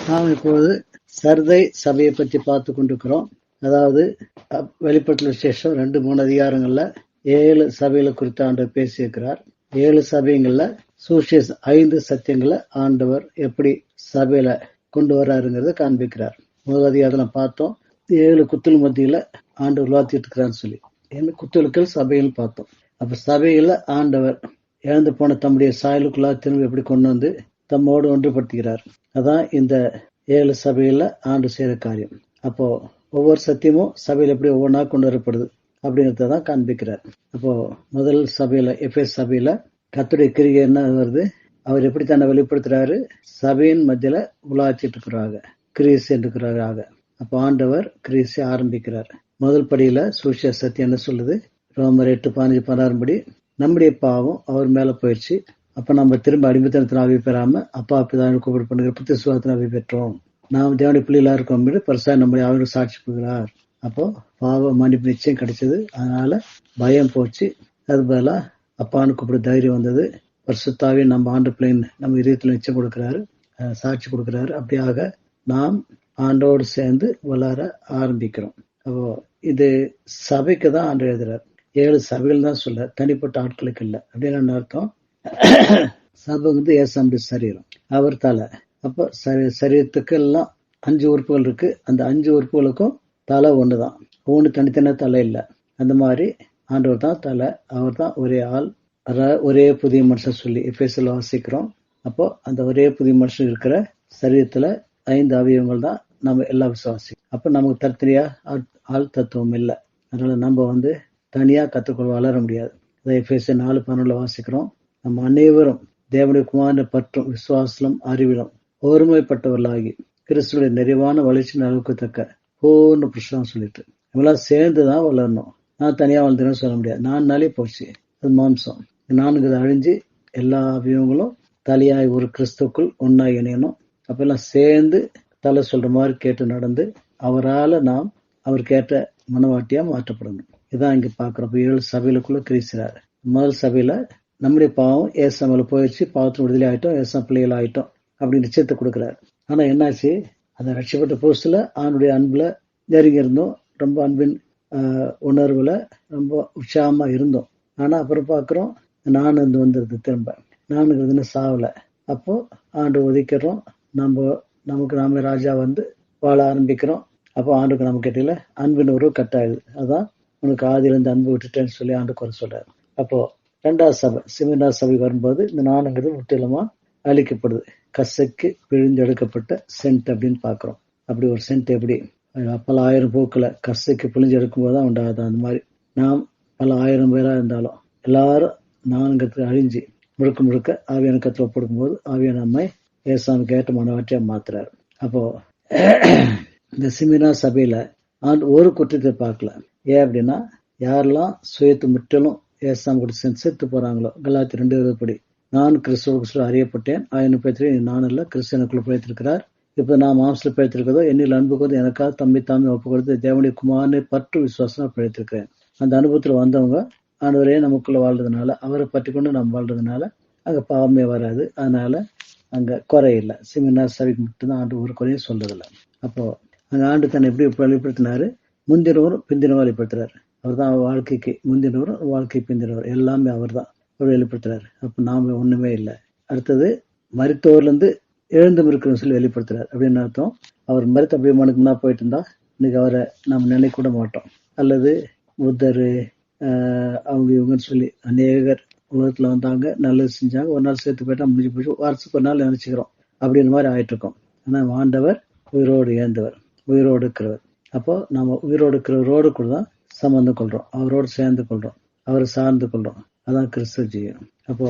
நாம் இப்போது சர்தை சபையை பற்றி பார்த்து கொண்டிருக்கிறோம். அதாவது வெளிப்படுத்தல் விசேஷம் 2-3 அதிகாரங்கள்ல 7 சபைகளை குறித்து ஆண்டவர் பேசியிருக்கிறார். 7 சபைகள்ல சூசியஸ் 5 சத்தியங்களை ஆண்டவர் எப்படி சபையில கொண்டு வர்றாருங்கிறத காண்பிக்கிறார். முதல் அதிகாரத்துல பார்த்தோம் 7 குத்துல் மத்தியில ஆண்டவர் உலாத்திட்டு இருக்கிறான்னு சொல்லி குத்துலுக்கள் சபைகள் பார்த்தோம். அப்ப சபையில ஆண்டவர் இழந்து போன தம்முடைய சாயலுக்குள்ளா திரும்ப எப்படி கொண்டு வந்து தம்மோடு ஒன்றுபடுத்துகிறார். அதான் இந்த 7 சபையில ஆண்டு செய்யற காரியம். அப்போ ஒவ்வொரு சத்தியமும் சபையில எப்படி ஒவ்வொன்றா கொண்டு வரப்படுது அப்படிங்கறதான் காண்பிக்கிறார். அப்போ முதல் சபையில எஃபேஸ் சபையில கர்த்தருடைய கிரிகை என்ன வருது, அவர் எப்படி தன்னை வெளிப்படுத்துறாரு, சபையின் மத்தியில உலாச்சிட்டு இருக்கிறாங்க, கிரீஸ் இருக்கிறாங்க. அப்போ ஆண்டவர் கிரீஸை ஆரம்பிக்கிறார். முதல் படியில சூசிய சத்தியம் என்ன சொல்லுது, ரோமர் 8:15-16 படி நம்முடைய பாவம் அவர் மேல போயிடுச்சு. அப்ப நம்ம திரும்ப அடிமைத்தனத்தின் ஆவி பெறாம அப்பா பிதாவை கூப்பிடு பண்ணுகிற புத்திய சுவாத்தின் ஆவி பெற்றோம். நாம் தேவனுடைய பிள்ளைகளா இருக்கோம் பரிசா நம்முடைய அவருக்கு சாட்சி போகிறார். அப்போ பாவ மன்னிப்பு நிச்சயம் கிடைச்சது. அதனால பயம் போச்சு. அது பதிலா அப்பான்னு கூப்பிட தைரியம் வந்தது. பரிசுத்தாவே நம்ம ஆண்டு பிள்ளைன்னு நம்ம இதயத்துல நிச்சயம் கொடுக்கிறாரு, சாட்சி கொடுக்கிறாரு. அப்படியாக நாம் ஆண்டோடு சேர்ந்து வளர ஆரம்பிக்கிறோம். அப்போ இது சபைக்கு தான் ஆண்டு எழுதுறாரு. 7 சபைகள் தான் சொல்ல, தனிப்பட்ட ஆட்களுக்கு இல்லை. அப்படின்னு அர்த்தம். சபை ஏசாமுடைய சரீரம், அவர் தலை. அப்ப சரீரத்துக்கு எல்லாம் 5 உறுப்புகள் இருக்கு. அந்த 5 உறுப்புகளுக்கும் தலை ஒண்ணுதான், ஒண்ணு தனித்தனியா தலை இல்லை. அந்த மாதிரி ஆண்டவர் தான் தலை, அவர் தான் ஒரே ஆள், ஒரே புதிய மனுஷன் சொல்லி எஃபேசியர்ல வாசிக்கிறோம். அப்போ அந்த ஒரே புதிய மனுஷன் இருக்கிற சரீரத்துல 5 அவயவங்கள் தான் நம்ம எல்லாம் விசுவாசிக்கும். அப்ப நமக்கு தனித்தனியா ஆள் தத்துவம் இல்லை. அதனால நம்ம தனியா கத்துக்கொள்ள வளர முடியாது. எஃபேசியர் 4:11 வாசிக்கிறோம், நம்ம அனைவரும் தேவனுடைய குமாரனை பற்றும் விசுவாசலும் அறிவிலும் ஒருமைப்பட்டவர்களாகி கிறிஸ்துடைய நிறைவான வளர்ச்சி அளவுக்கு தக்க பூர்ண புருஷன் சொல்லிட்டு இவெல்லாம் சேர்ந்துதான் வளரணும். நான் தனியா வளர்ந்தேன்னு சொல்ல முடியாது. 4 நாளே போச்சு, அது மாம்சம். 4 அழிஞ்சு எல்லா அவயவங்களும் தலையாய் ஒரு கிறிஸ்துக்குள் ஒன்னாய் இணையணும். அப்ப எல்லாம் சேர்ந்து தலை சொல்ற மாதிரி கேட்டு நடந்து அவரால் நாம் அவர் கேட்ட மனவாட்டியா மாற்றப்படணும். இதான் இங்க பாக்குறோம். 7 சபைகளுக்குள்ள கிரீசிறாரு. முதல் சபையில நம்முடைய பாவம் ஏசாமல போயிடுச்சு, பாவத்தின் விடுதலை ஆயிட்டோம், ஏசா பிள்ளைகள் ஆயிட்டோம் அப்படின்னு நிச்சயத்தை கொடுக்கிறாரு. ஆனா என்னாச்சு, அந்த ரட்சப்பட்ட புதுசுல ஆணுடைய அன்புல நெருங்கி இருந்தோம், ரொம்ப அன்பின் உணர்வுல ரொம்ப உற்சாகமா இருந்தோம். ஆனா அப்புறம் பாக்குறோம் நான் வந்துருது, திரும்ப நானுங்கிறதுன்னு சாவல. அப்போ ஆண்டு ஒதுக்கிறோம், நமக்கு நாம ராஜா வாழ ஆரம்பிக்கிறோம். அப்போ ஆண்டுக்கு நம்ம கேட்டல அன்பின் உறவு கட்டாயுது. அதான் உனக்கு ஆதியிலிருந்து அன்பு விட்டுட்டேன்னு சொல்லி ஆண்டு குறை சொல்றாரு. அப்போ 2வது சபை சிமினா சபை வரும்போது இந்த நானுங்கிறது முற்றிலுமா அழிக்கப்படுது. கசைக்கு பிழிஞ்செடுக்கப்பட்ட சென்ட் அப்படின்னு பாக்குறோம். அப்படி ஒரு சென்ட் எப்படி பல ஆயிரம் பூக்களை கசைக்கு பிழிஞ்செடுக்கும் போதுதான் உண்டாகுது. அந்த மாதிரி நாம் பல ஆயிரம் பேரா இருந்தாலும் எல்லாரும் நானுங்கிறதுக்கு அழிஞ்சு முழுக்க ஆவியான கத்துல ஒப்படுக்கும் போது ஆவியான அம்மை ஏசாமி கேட்ட மனவாற்றியா மாத்துறாரு. அப்போ இந்த சிமினா சபையில ஒரு குற்றத்தை பார்க்கல. ஏன் அப்படின்னா, யாரெல்லாம் சுயத்து முற்றிலும் ஏசாமி கூட செத்து போறாங்களோ, கலாத்தியர் 2:20 படி நான் கிறிஸ்துவுக்குள் அறியப்பட்டேன், ஆயிரம் பேர் நான் இல்ல கிறிஸ்தனுக்குள்ள பிழைத்திருக்கிறார். இப்ப நான் மாம்சத்தில் பிழைத்திருக்கிறதோ என்னில் அன்பு எனக்காக தம்பி தாமே ஒப்பு கொடுத்து தேவனுடைய குமாரனை பற்று விசுவாசமா பிழைத்திருக்கிறேன். அந்த அனுபவத்துல வந்தவங்க ஆண்டவரே நமக்குள்ள வாழ்றதுனால, அவரை பற்றி கொண்டு நம்ம வாழ்றதுனால அங்க பாவமே வராது. அதனால அங்க குறை இல்லை. சிமினா சபைக்கு மட்டும்தான் ஆண்டு ஒரு குறையும் சொல்றதில்ல. அப்போ அங்க ஆண்டு தன்னை எப்படி வெளிப்படுத்தினாரு, முந்தினவரும் பிந்தினவரும் வெளிப்படுத்துறாரு. அவர் தான் வாழ்க்கைக்கு முந்தினவரும் வாழ்க்கை பிந்தினவர், எல்லாமே அவர் தான் வெளிப்படுத்துறாரு. அப்ப நாம ஒண்ணுமே இல்லை. அடுத்தது மரித்தோர்ல இருந்து எழுந்தும் இருக்கிறோம் சொல்லி வெளிப்படுத்துறாரு. அப்படின்னு அர்த்தம், அவர் மரித்த அபிமானுக்கு முன்னா போயிட்டு இருந்தா இன்னைக்கு அவரை நம்ம நினைக்க கூட மாட்டோம். அல்லது புத்தர் அவங்க இவங்கன்னு சொல்லி அநேகர் உலகத்துல வந்தாங்க, நல்லது செஞ்சாங்க, ஒரு நாள் சேர்த்து போயிட்டா முடிஞ்சு போச்சு, வாரத்துக்கு ஒரு நாள் நினைச்சுக்கிறோம் அப்படின்ற மாதிரி ஆயிட்டு இருக்கோம். ஆனா ஆண்டவர் உயிரோடு ஏந்தவர், உயிரோடு இருக்கிறவர். அப்போ நம்ம உயிரோடு இருக்கிறவரோடு கூட தான் சம்பந்தம் கொள்றோம், அவரோடு சேர்ந்து கொள்றோம், அவரை சார்ந்து கொள்றோம். அதான் கிறிஸ்துவ ஜீவன். அப்போ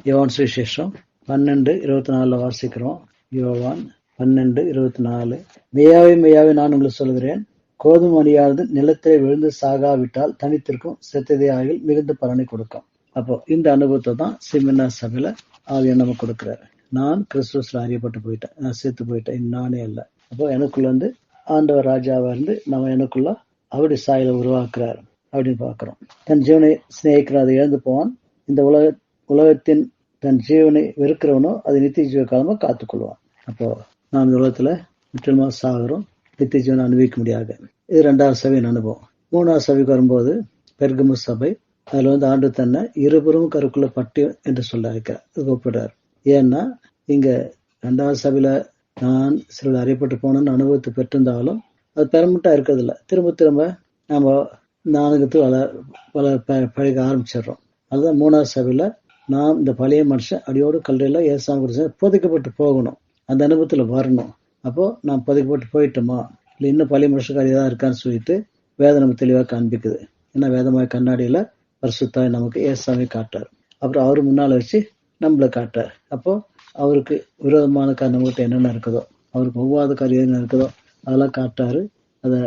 யோவான் சுவிசேஷம் 12:24 வாசிக்கிறோம். யோவான் 12:24, மெய்யாவே நான் உங்களுக்கு சொல்கிறேன், கோதுமை மணியானது நிலத்திலே விழுந்து சாகாவிட்டால் தனித்திற்கும், செத்ததே ஆகில் மிகுந்த பலனை கொடுக்கும். அப்போ இந்த அனுபவத்தை தான் சிமினா சபையில ஆவியை நம்ம கொடுக்கிறாரு. நான் கிறிஸ்துவ அறியப்பட்டு போயிட்டேன், நான் சேர்த்து போயிட்டேன், நானே அல்ல. அப்போ எனக்குள்ள ஆண்டவர் ராஜாவா இருந்து நம்ம எனக்குள்ள அவருடைய சாயலை உருவாக்குறாரு அப்படின்னு பாக்குறோம். தன் ஜீவனை சிநேகிக்கிற அதை இழந்து போவான், இந்த உலகத்தின் தன் ஜீவனை வெறுக்கிறவனோ அது நித்திய ஜீவ காலமா காத்துக்கொள்வான். அப்போ நாம் இந்த உலகத்துல முற்றிலுமா சாகிறோம், நித்திய ஜீவனை அனுபவிக்க முடியாது. இது 2வது சபையின் அனுபவம். 3வது சபைக்கு வரும்போது பெர்கமு சபை. அதுல ஆண்டு தன்னை இருபுறமும் கருக்குள்ள பட்டு என்று சொல்ல கூப்பிடுறார். ஏன்னா இங்க 2வது சபையில நான் சிலர் அறியப்பட்டு போனேன்னு அனுபவத்தை பெற்றிருந்தாலும் அது பெர்மனண்டா இருக்கிறது இல்லை. திரும்ப திரும்ப நம்ம நானுக்கு பழக ஆரம்பிச்சிடுறோம். அதுதான் 3வது சபையில நாம் இந்த பழைய மனுஷன் அடியோடு கல்லறையில ஏசாம குறிச்சு புதைக்கப்பட்டு போகணும், அந்த அனுபவத்துல வரணும். அப்போ நாம் புதைக்கப்பட்டு போயிட்டோமா, இல்லை இன்னும் பழைய மனுஷக்காரி தான் இருக்கான்னு சொல்லிட்டு வேதம் நம்ம தெளிவாக காண்பிக்குது. ஏன்னா வேதமாக கண்ணாடியில பரிசுத்தாய் நமக்கு ஏசாமி காட்டார். அப்புறம் அவரு முன்னால வச்சு நம்மள காட்டார். அப்போ அவருக்கு விரோதமான நம்மகிட்ட என்னென்ன இருக்குதோ, அவருக்கு ஒவ்வாத காரியம் என்ன இருக்குதோ அதெல்லாம் காட்டாரு. அதை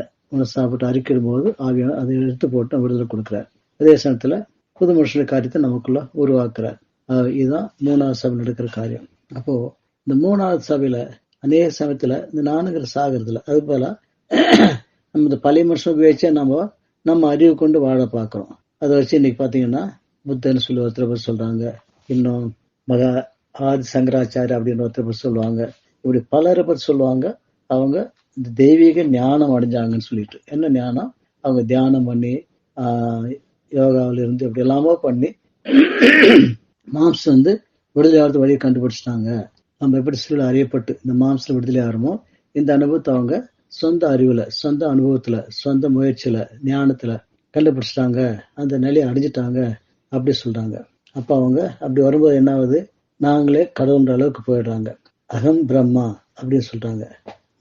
சாப்பிட்டு அறிக்கிடும் போது ஆவியான அதை எடுத்து போட்டு விடுதலை கொடுக்கிறார். அதே சமயத்துல புது மனுஷனுடைய காரியத்தை நமக்குள்ள உருவாக்குறார். இதுதான் 3வது சபை நடக்கிற காரியம். அப்போ இந்த 3வது சபையில அநேக சமயத்துல இந்த நானுங்கிற சாகிறதுல அது போல நம்ம இந்த பழைய மனுஷன் உபயோகிச்சா நம்ம அறிவு கொண்டு வாழ பார்க்கிறோம். அதை வச்சு இன்னைக்கு பாத்தீங்கன்னா புத்தன்னு சொல்லி ஒருத்தர் பேர் சொல்றாங்க, இன்னும் மகா ஆதி சங்கராச்சாரி அப்படின்னு ஒருத்தர் பேர் சொல்லுவாங்க. இப்படி பலரை பற்றி சொல்லுவாங்க. அவங்க இந்த தெய்வீக ஞானம் அடைஞ்சாங்கன்னு சொல்லிட்டு. என்ன ஞானம்? அவங்க தியானம் பண்ணி யோகாவில இருந்து இப்படி எல்லாமோ பண்ணி மாம்சம் விடுதலை வழியை கண்டுபிடிச்சிட்டாங்க. நம்ம எப்படி சில அறியப்பட்டு இந்த மாம்சம் விடுதலை ஆகிறோமோ இந்த அனுபவத்தை அவங்க சொந்த அறிவுல, சொந்த அனுபவத்துல, சொந்த முயற்சியில, ஞானத்துல கண்டுபிடிச்சிட்டாங்க, அந்த நிலையை அடைஞ்சிட்டாங்க அப்படி சொல்றாங்க. அப்ப அவங்க அப்படி வரும்போது என்ன ஆகுது, நாங்களே கடவுள்ன்ற அளவுக்கு போயிடுறாங்க. அகம் பிரம்மா அப்படின்னு சொல்றாங்க.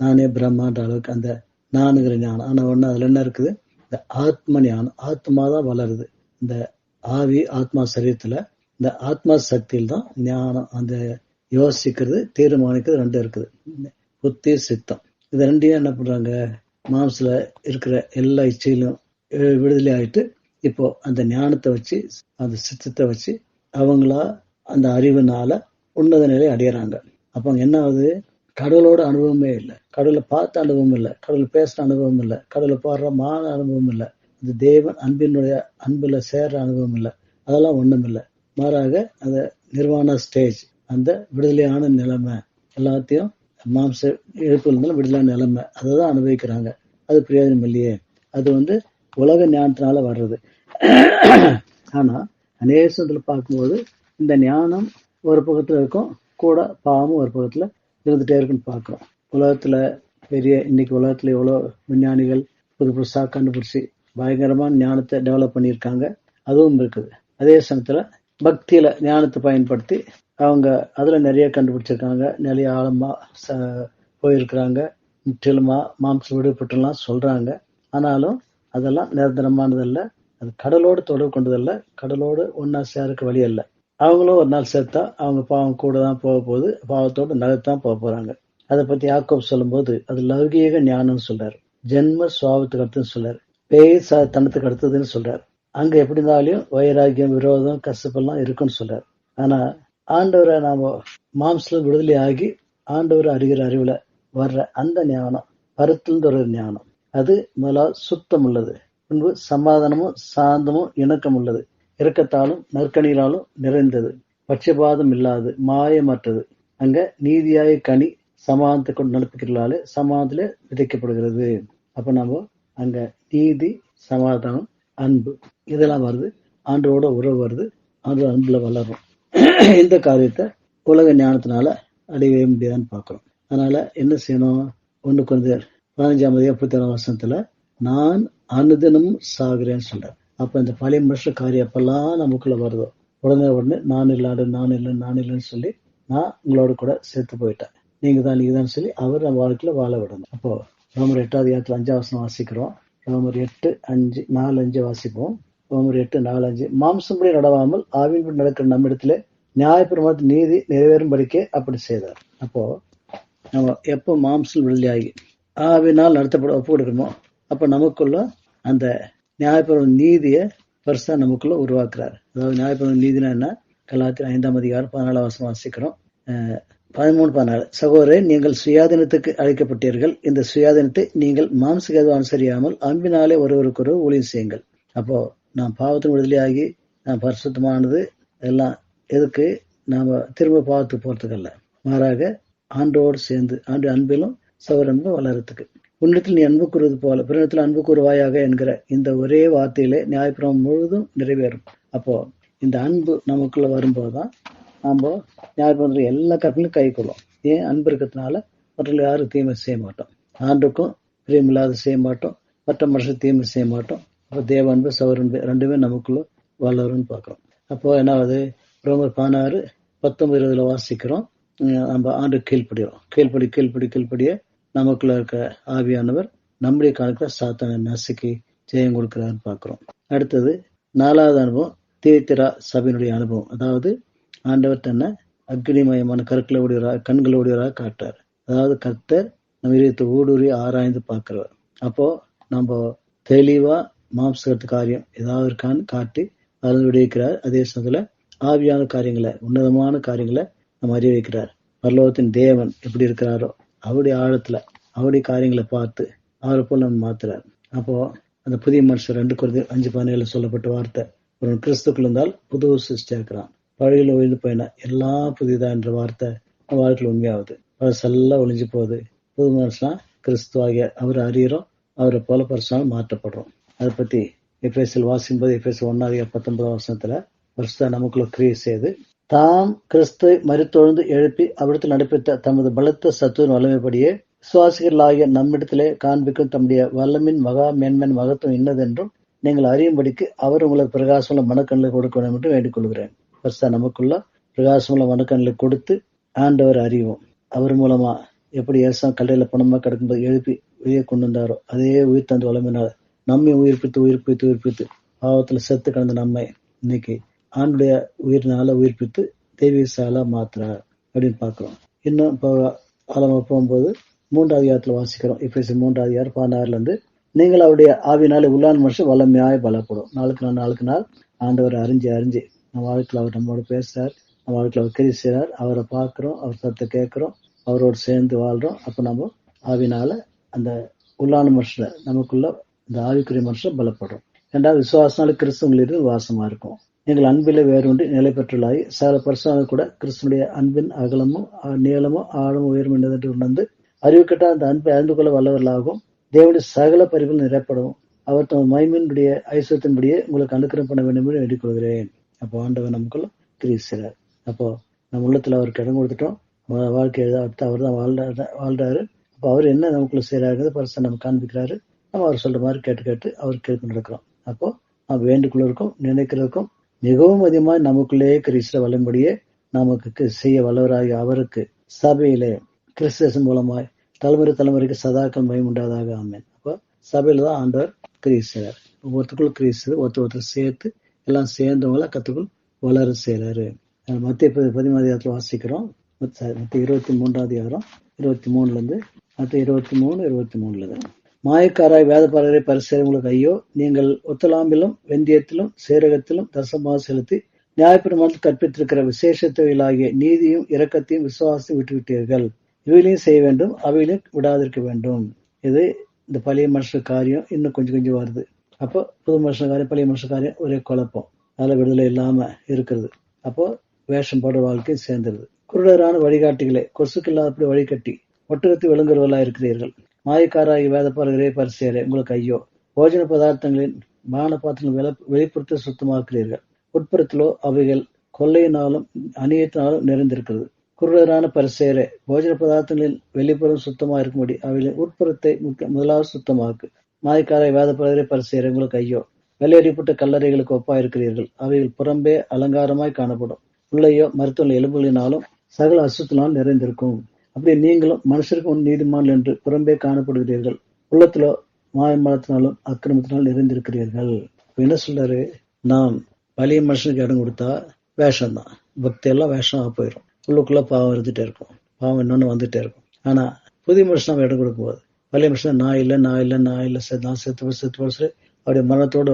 நானே பிரம்மான்ற அளவுக்கு அந்த நானுங்கிற ஞானம். ஆனா ஒண்ணு அதுல என்ன இருக்குது, இந்த ஆத்ம ஞானம். ஆத்மா தான் வளருது. இந்த ஆவி ஆத்மா சரீரத்துல இந்த ஆத்மா சக்தியில் தான் ஞானம், அந்த யோசிக்கிறது தீர்மானிக்கிறது 2 இருக்குது, புத்தி சித்தம். இது 2 என்ன பண்றாங்க, மாம்சல இருக்கிற எல்லா இச்சையிலும் விடுதலை ஆயிட்டு இப்போ அந்த ஞானத்தை வச்சு அந்த சித்தத்தை வச்சு அவங்களா அந்த அறிவுனால உன்னத நிலை அடையிறாங்க. அப்ப அங்க என்ன ஆகுது, கடவுளோட அனுபவமே இல்லை, கடவுளை பார்த்த அனுபவம் இல்லை, கடவுளை பேசுற அனுபவம் இல்லை, கடவுளை பாடுற மான அனுபவம் இல்லை, அந்த தேவன் அன்பினுடைய அன்புல சேர்ற அனுபவம் இல்லை, அதெல்லாம் ஒண்ணும் இல்லை. மாறாக அந்த நிர்வாண ஸ்டேஜ், அந்த விடுதலையான நிலைமை, எல்லாத்தையும் மாம்ச எழுப்பு இருந்தாலும் விடுதலையான நிலைமை, அதைதான் அனுபவிக்கிறாங்க. அது பிரயோஜனம் இல்லையே. அது உலக ஞானத்தினால வர்றது. ஆனா அநேகத்துல பார்க்கும்போது இந்த ஞானம் ஒரு பக்கத்துல இருக்கும், கூட பாவமும் ஒரு பக்கத்துல இருந்துட்டே இருக்குன்னு பாக்குறோம். உலகத்துல இன்னைக்கு உலகத்துல எவ்வளவு விஞ்ஞானிகள் புதுசா கண்டுபிடிச்சு பயங்கரமான ஞானத்தை டெவலப் பண்ணியிருக்காங்க, அதுவும் இருக்குது. அதே சமயத்துல பக்தியில ஞானத்தை பயன்படுத்தி அவங்க அதுல நிறைய கண்டுபிடிச்சிருக்காங்க, நிறைய ஆழமா போயிருக்கிறாங்க, முற்றிலுமா மாம்சம் விடுபட்டுலாம் சொல்றாங்க. ஆனாலும் அதெல்லாம் நிரந்தரமானதல்ல, அது கடலோடு தொடர்பு கொண்டதல்ல, கடலோடு ஒன்னா சேருக்கு வழி அல்ல. அவங்களும் ஒரு நாள் சேர்த்தா அவங்க பாவம் கூட தான் போக போகுது, பாவத்தோடு நகத்தான் போக போறாங்க. அதை பத்தி யாக்கோப் சொல்லும் போது அது லௌகீக ஞானம்னு சொல்றாரு, ஜென்ம சுவாபத்துக்கு அடுத்துன்னு சொல்றாரு, பேய் தனத்துக்கு அடுத்ததுன்னு சொல்றாரு. அங்க எப்படி இருந்தாலும் வைராகியம், விரோதம், கசப்பெல்லாம் இருக்குன்னு சொல்றாரு. ஆனா ஆண்டவரை நாம மாம்சல விடுதலை ஆகி ஆண்டவரை அறிகிற அறிவுல வர்ற அந்த ஞானம் பருத்திலிருந்து ஒரு ஞானம். அது முதலாவது சுத்தம் உள்ளது, பின்பு சமாதானமும் சாந்தமும் இணக்கம் உள்ளது, இரக்கத்தாலும் நற்கணிகளாலும் நிறைந்தது, பட்சபாதம் இல்லாது, மாயமற்றது. அங்க நீதியாய கனி சமாதானத்தை கொண்டு நடத்துகிறாலே சமாதானத்திலே விதைக்கப்படுகிறது. அப்ப நாம அங்க நீதி, சமாதானம், அன்பு இதெல்லாம் வருது, ஆண்டோட உறவு வருது, ஆண்டோட அன்புல வளரும். இந்த காரியத்தை உலக ஞானத்தினால அடையவே முடியாதுன்னு பாக்குறோம். அதனால என்ன செய்யணும், 1 Corinthians 15:47 நான் அனுதினமும் சாகிறேன்னு சொல்றேன். அப்ப இந்த பழைய மனுஷ காரியம் எப்பெல்லாம் நமக்குள்ள வருதோ உடனே நான் இல்லைன்னு சொல்லி நான் உங்களோட கூட சேர்த்து போயிட்டேன், நீங்க தான் சொல்லி அவர் நம்ம வாழ்க்கையில வாழ விடணும். அப்போ ரோமர் 8:5 வாசிக்கிறோம். ரோமர் 8:4-5 வாசிப்போம். ரோமர் 8:4-5 மாம்சம்படி நடவாமல் ஆவின்படி நடக்கிற நம்மிடத்துல நியாயப்பிரமாணத்தின் நீதி நிறைவேறும்படிக்கே அப்படி செய்தார். அப்போ நம்ம எப்போ மாம்சம் விடுதலையாகி ஆவினால் நடத்தப்பட ஒப்பு கொடுக்கணுமோ அப்ப நமக்குள்ள அந்த நியாயப்பிரமாண நீதியை பெருசா நமக்குள்ள உருவாக்குறாரு. அதாவது நியாயப்பிரமாண நீதினா என்ன, கலாத்தியர் 5:14 வாசிக்கிறோம். 13-14 சகோதரரே, நீங்கள் சுயாதீனத்துக்கு அழைக்கப்பட்டீர்கள், இந்த சுயாதீனத்தை நீங்கள் மாம்சிக அனுசரியாமல் அன்பினாலே ஒருவருக்கொரு ஊழியம் செய்யுங்கள். அப்போ நாம் பாவத்தின் விடுதலையாகி நாம் பரிசுத்தமானது எல்லாம் எதுக்கு, நாம திரும்ப பாவத்துக்கு போறதுக்கல்ல, மாறாக ஆண்டோடு சேர்ந்து ஆண்டு அன்பிலும் சகோதர அன்பும் வளர்றதுக்கு. உன்னிடத்தில் நீ அன்பு கூறுவது போல பிறனிடத்தில் அன்பு கூறுவாயாக என்கிற இந்த ஒரே வார்த்தையிலே நியாயப்பிரமாணம் முழுவதும் நிறைவேறும். அப்போ இந்த அன்பு நமக்குள்ள வரும்போதுதான் நாம நியாயப்பிரமாணத்துல எல்லா கற்பனையும் கை கொள்ளும். ஏன் அன்பு இருக்கிறதுனால மற்றவர்கள் யாரும் தீமை செய்ய மாட்டோம், ஆண்டுக்கும் பிரியமில்லாத செய்ய மாட்டோம், மற்ற மனுஷன் தீமை செய்ய மாட்டோம். அப்போ தேவ அன்பு சகோதர அன்பு ரெண்டுமே நமக்குள்ள வளரும்னு பார்க்கிறோம். அப்போ என்னாவது ரோமர் 16:19-20 வாசிக்கிறோம். நம்ம ஆண்டு கீழ்படுகிறோம். கீழ்படிய நமக்குள்ள இருக்க ஆவியானவர் நம்முடைய காலத்துல சாத்தானை நசுக்கி ஜெயம் கொடுக்கிறான்னு பார்க்கிறோம். அடுத்தது 4வது அனுபவம் தீர்த்திரா சபையினுடைய அனுபவம். அதாவது ஆண்டவர் தன்னை அக்னிமயமான கண்களோடையவராக காட்டார். அதாவது கர்த்தர் நம்ம இதயத்தை ஊடுருவி ஆராய்ந்து பார்க்கிறவர். அப்போ நம்ம தெளிவா மாம்சத்து காரியம் ஏதாவது இருக்கான்னு காட்டி அதை விடுவிக்கிறார். அதே சமயத்துல ஆவியான காரியங்களை உன்னதமான காரியங்களை நம்ம அறிய வைக்கிறார். பரலோகத்தின் தேவன் எப்படி இருக்கிறாரோ அவருடைய ஆழத்துல அவருடைய காரியங்களை பார்த்து அவரை போல நம்ம மாத்துறார். அப்போ அந்த புதிய மனுஷன் 2 Corinthians 5:17 சொல்லப்பட்ட வார்த்தை, ஒரு கிறிஸ்துக்குள் இருந்தால் புது சிருஷ்டியா இருக்கிறான், பழையில ஒழிந்து போயின எல்லாம் புதிதா என்ற வார்த்தை நம்ம வாழ்க்கையில் உண்மையாகுது. பழசெல்லாம் ஒழிஞ்சு போகுது. புது மனுஷனா கிறிஸ்துவாகிய அவரை அறியறோம், அவரை போல பரிசுனால் மாற்றப்படுறோம். அதை பத்தி எபேசியர் வாசிக்கும்போது எபேசியர் 1:19 பரிசுத்த நமக்குள்ள கிரியை செய்து தாம் கிறிஸ்துவை மரித்தொழுந்து எழுப்பி அவ்விடத்தில் நடைபெற்ற தமது பலத்த சத்துவின் வல்லமைப்படியே விசுவாசிகளாகிய நம்மிடத்திலே காண்பிக்கும் தம்முடைய வல்லமின் மகா மேன்மன் மகத்துவம் இன்னதென்றும் நீங்கள் அறியும்படிக்கு அவர் உங்களுக்கு பிரகாசமுள்ள மனக்கண்களை கொடுக்க வேண்டும் என்று வேண்டிக் கொள்கிறேன். பரிசுத்த நமக்குள்ள பிரகாசமுள்ள மனக்கண்களை கொடுத்து ஆண்டவர் அறிவோம். அவர் மூலமா எப்படி ஏசம் கல்லையில பணமா கிடக்கும்போது எழுப்பி வெளியே கொண்டு வந்தாரோ அதே உயிர் தந்து வளமினார் நம்மை உயிர்ப்பித்து பாவத்துல செத்து கிடந்த நம்மை இன்னைக்கு ஆண்டுடைய உயிர்னால உயிர்ப்பித்து தெய்வீக சாலா மாத்துறார் அப்படின்னு பாக்குறோம். இன்னும் இப்போ ஆழமா போகும்போது 3வது அதிகாரத்துல வாசிக்கிறோம். எபேசியர் 3:16 நீங்கள் அவருடைய ஆவினாலே உள்ளான் மனுஷன் வல்லமையாய் பலப்படும். நாளுக்கு நாள் ஆண்டவர் அறிஞ்சு நம்ம வாழ்க்கையில் அவர் நம்மளோட பேசுறார், நம்ம வாழ்க்கையில் அவர் கிரியை செய்றார், அவரை பார்க்கிறோம், அவர் சத்தத்தை கேட்கிறோம், அவரோடு சேர்ந்து வாழ்றோம். அப்ப நம்ம ஆவினால அந்த உள்ளான மனுஷனை நமக்குள்ள இந்த ஆவிக்குரிய மனுஷனை பலப்படுறோம். 2வது விசுவாசனால கிறிஸ்துவங்களிலிருந்து வாசமா இருக்கும். எங்கள் அன்பிலே வேறொன்றி நிலை பெற்றுள்ளாய் சகல பரிசுத்தவான்கள் கூட கிறிஸ்துடைய அன்பின் அகலமும் நீளமும் ஆழமும் உயர்வும் என்று உணர்ந்து அறிவுக்கட்ட அந்த அன்பை அறிந்து கொள்ள வல்லவர்களாகவும் தேவனுடைய சகல பரிவுகள் நிறைப்படவும் அவர் தம் மகிமையினுடைய ஐஸ்வர்யத்தின்படியே உங்களுக்கு அனுக்கிரகம் பண்ண வேண்டும் என்று வேண்டிக் கொள்கிறேன். அப்போ ஆண்டவர் நமக்குள்ள கிரியை செய்றார். அப்போ நம்ம உள்ளத்துல அவருக்கு இடம் கொடுத்துட்டோம், வாழ்க்கை அடுத்து அவர் தான் வாழ்றாரு. அப்போ அவர் என்ன நமக்குள்ள செய்யறாருங்கிறது பரிசு நம்ம காண்பிக்கிறாரு. நம்ம அவர் சொல்ற மாதிரி கேட்டு அவர் கேட்டு நடக்கிறோம். அப்போ நம்ம வேண்டுக்குள்ளருக்கும் நினைக்கிறதுக்கும் மிகவும் அதிகமாக நமக்குள்ளேயே கிறிஸ்துவ வல்லம்படியே நமக்கு செய்ய வல்லவராகி அவருக்கு சபையிலே கிறிஸ்துவின் மூலமாய் தலைமுறைக்கு சதாக்கள் மயம் உண்டாதாக. ஆமென். அப்போ சபையில தான் ஆண்டவர் கிறிஸ்துவர் ஒவ்வொருத்துக்குள்ள கிறிஸ்து ஒருத்தர் சேர்த்து எல்லாம் சேர்ந்தவங்கள கத்துக்குள் வளர செய்யறாரு. மத்திய 13 வாசிக்கிறோம். மத்திய 23:23 மத்திய 23:23 மாயக்காராய் வேதபாரகரை பரிசேயரே உங்களுக்கு ஐயோ, நீங்கள் ஒத்தலாம்பிலும் வெந்தியத்திலும் சேரகத்திலும் தசமாக செலுத்தி நியாயப்பிரமாணத்தில் கற்பித்திருக்கிற விசேஷத்தைகளாகிய நீதியும் இரக்கத்தையும் விசுவாசத்தையும் விட்டுவிட்டீர்கள். இவைகளையும் செய்ய வேண்டும், அவைகளையும் விடாதிருக்க வேண்டும். இது இந்த பழைய மனுஷ காரியம் இன்னும் கொஞ்சம் வருது. அப்போ புது மனுஷ காரியம் பழைய மனுஷ காரியம் ஒரே குழப்பம், அதில் விடுதலை இல்லாம இருக்கிறது. அப்போ வேஷம் போடுற வாழ்க்கையும் சேர்ந்துருது. குருடரான வழிகாட்டிகளை கொசுக்கில்லாதபடி வழிகட்டி ஒட்டகத்தை விளங்குறவர்களா இருக்கிறீர்கள். மாயக்காராகி வேதபாரகரே பரிசேயரே உங்களுக்கு ஐயோ, போஜன பதார்த்தங்களின் பான பாத்திரங்கள் வெளிப்புறத்தில் சுத்தமாக்குறீர்கள், உட்புறத்திலோ அவைகள் கொள்ளையினாலும் அநியத்தினாலும் நிறைந்திருக்கிறது. குருடரான பரிசேயரே, போஜன பதார்த்தங்களின் வெளிப்புறம் சுத்தமாக இருக்கும்படி அவைகளின் உட்புறத்தை முதலாவது சுத்தமாக்கு. மாயக்காராய் வேதபாரகரே பரிசேயரே உங்களுக்கு ஐயோ, வெள்ளையடிப்பட்ட கல்லறைகளுக்கு ஒப்பா இருக்கிறீர்கள், அவைகள் புறம்பே அலங்காரமாய் காணப்படும், உள்ளேயோ மருத்துவ எலும்புகளினாலும் சகல அசுத்தினாலும் நிறைந்திருக்கும். அப்படி நீங்களும் மனுஷருக்கு முன் நீதிமான் என்று புறம்பே காணப்படுகிறீர்கள், உள்ளத்திலோ மாயமலத்தினாலும் அக்கிரமத்தினாலும் நிறைந்திருக்கிறீர்கள். என்ன சொல்றாரு, நாம் பழைய மனுஷனுக்கு இடம் கொடுத்தா வேஷம் தான், பக்தி எல்லாம் வேஷமா போயிடும், உள்ளுக்குள்ள பாவம் இருந்துட்டே இருக்கும், பாவம் இன்னொன்னு வந்துட்டே இருக்கும். ஆனா புதிய மனுஷன் நம்ம இடம் கொடுக்கும் போது பழைய மனுஷன் நான் இல்லை நான் செத்து அவருடைய மரணத்தோடு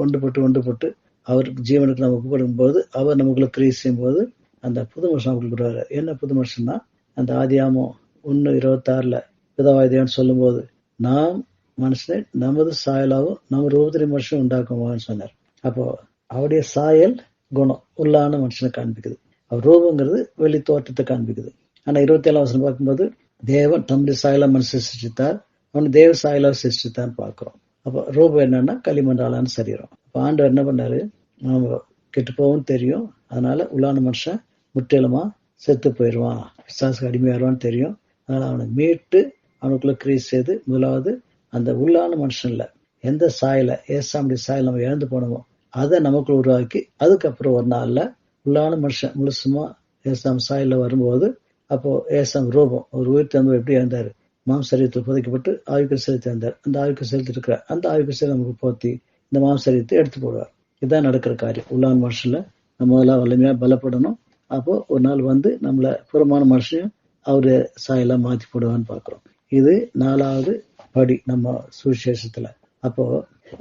ஒன்றுபட்டு அவருக்கு ஜீவனுக்கு நம்ம ஒப்புக்கொடுக்கும் போது அவர் நமக்குள்ள கிரியை செய்யும் போது அந்த புது மனுஷன் நமக்கு கொடுக்குறாரு. என்ன புது மனுஷன்னா, அந்த ஆதியாமம் 1:26 பிதாவாய் சொல்லும் போது நாம் மனுஷனை நமது சாயலாகவும் நம்ம ரூபத்திலே மனுஷன் உண்டாக்குவான்னு சொன்னார். அப்போ அவருடைய சாயல் குணம் உள்ளான மனுஷனை காண்பிக்குது, அவர் ரூபங்கிறது வெளி தோற்றத்தை காண்பிக்குது. ஆனா 27 வசனம் பார்க்கும்போது தேவன் தம்முடைய சாயலா மனுஷன் சிருஷ்டித்தார், அவன் தேவ சாயலா சிருஷ்டித்தான் பார்க்கிறோம். அப்ப ரூபம் என்னன்னா களிமண்ணாலான சரீரம். அப்ப ஆண்டவர் என்ன பண்ணாரு, நம்ம கெட்டு போவும் தெரியும், அதனால உள்ளான மனுஷன் முற்றிலுமா செத்து போயிடுவான், பிசாசுக்கு அடிமையாருவான்னு தெரியும். அதனால அவனை மீட்டு அவனுக்குள்ள கிரியை செய்து முதலாவது அந்த உள்ளான மனுஷன்ல எந்த சாயல ஏசாமுடைய சாயல் நம்ம இழந்து போனோமோ அதை நமக்குள்ள உருவாக்கி அதுக்கப்புறம் ஒரு நாள்ல உள்ளான மனுஷன் முழுசுமா ஏசாம் சாயல்ல வரும்போது அப்போ ஏசாம் ரூபம் ஒரு உயிர் தம்பி எப்படி இருந்தாரு, மாம்சரீரத்தில் புதைக்கப்பட்டு ஆயுக்க செலுத்தி இருந்தார். அந்த ஆயுக்க செலுத்தி இருக்கிற அந்த ஆயுக்க செலுத்தி நமக்கு போத்தி இந்த மாம்சரீரத்தை எடுத்து போடுவார். இதுதான் நடக்கிற காரியம். உள்ளான மனுஷன்ல நம்ம எல்லாம் வலிமையா பலப்படணும். அப்போ ஒரு நாள் வந்து நம்மள புறமான மனுஷனையும் அவரு சாயெல்லாம் மாத்தி போடுவான்னு பாக்குறோம். இது 4வது படி நம்ம சுவிசேஷத்துல. அப்போ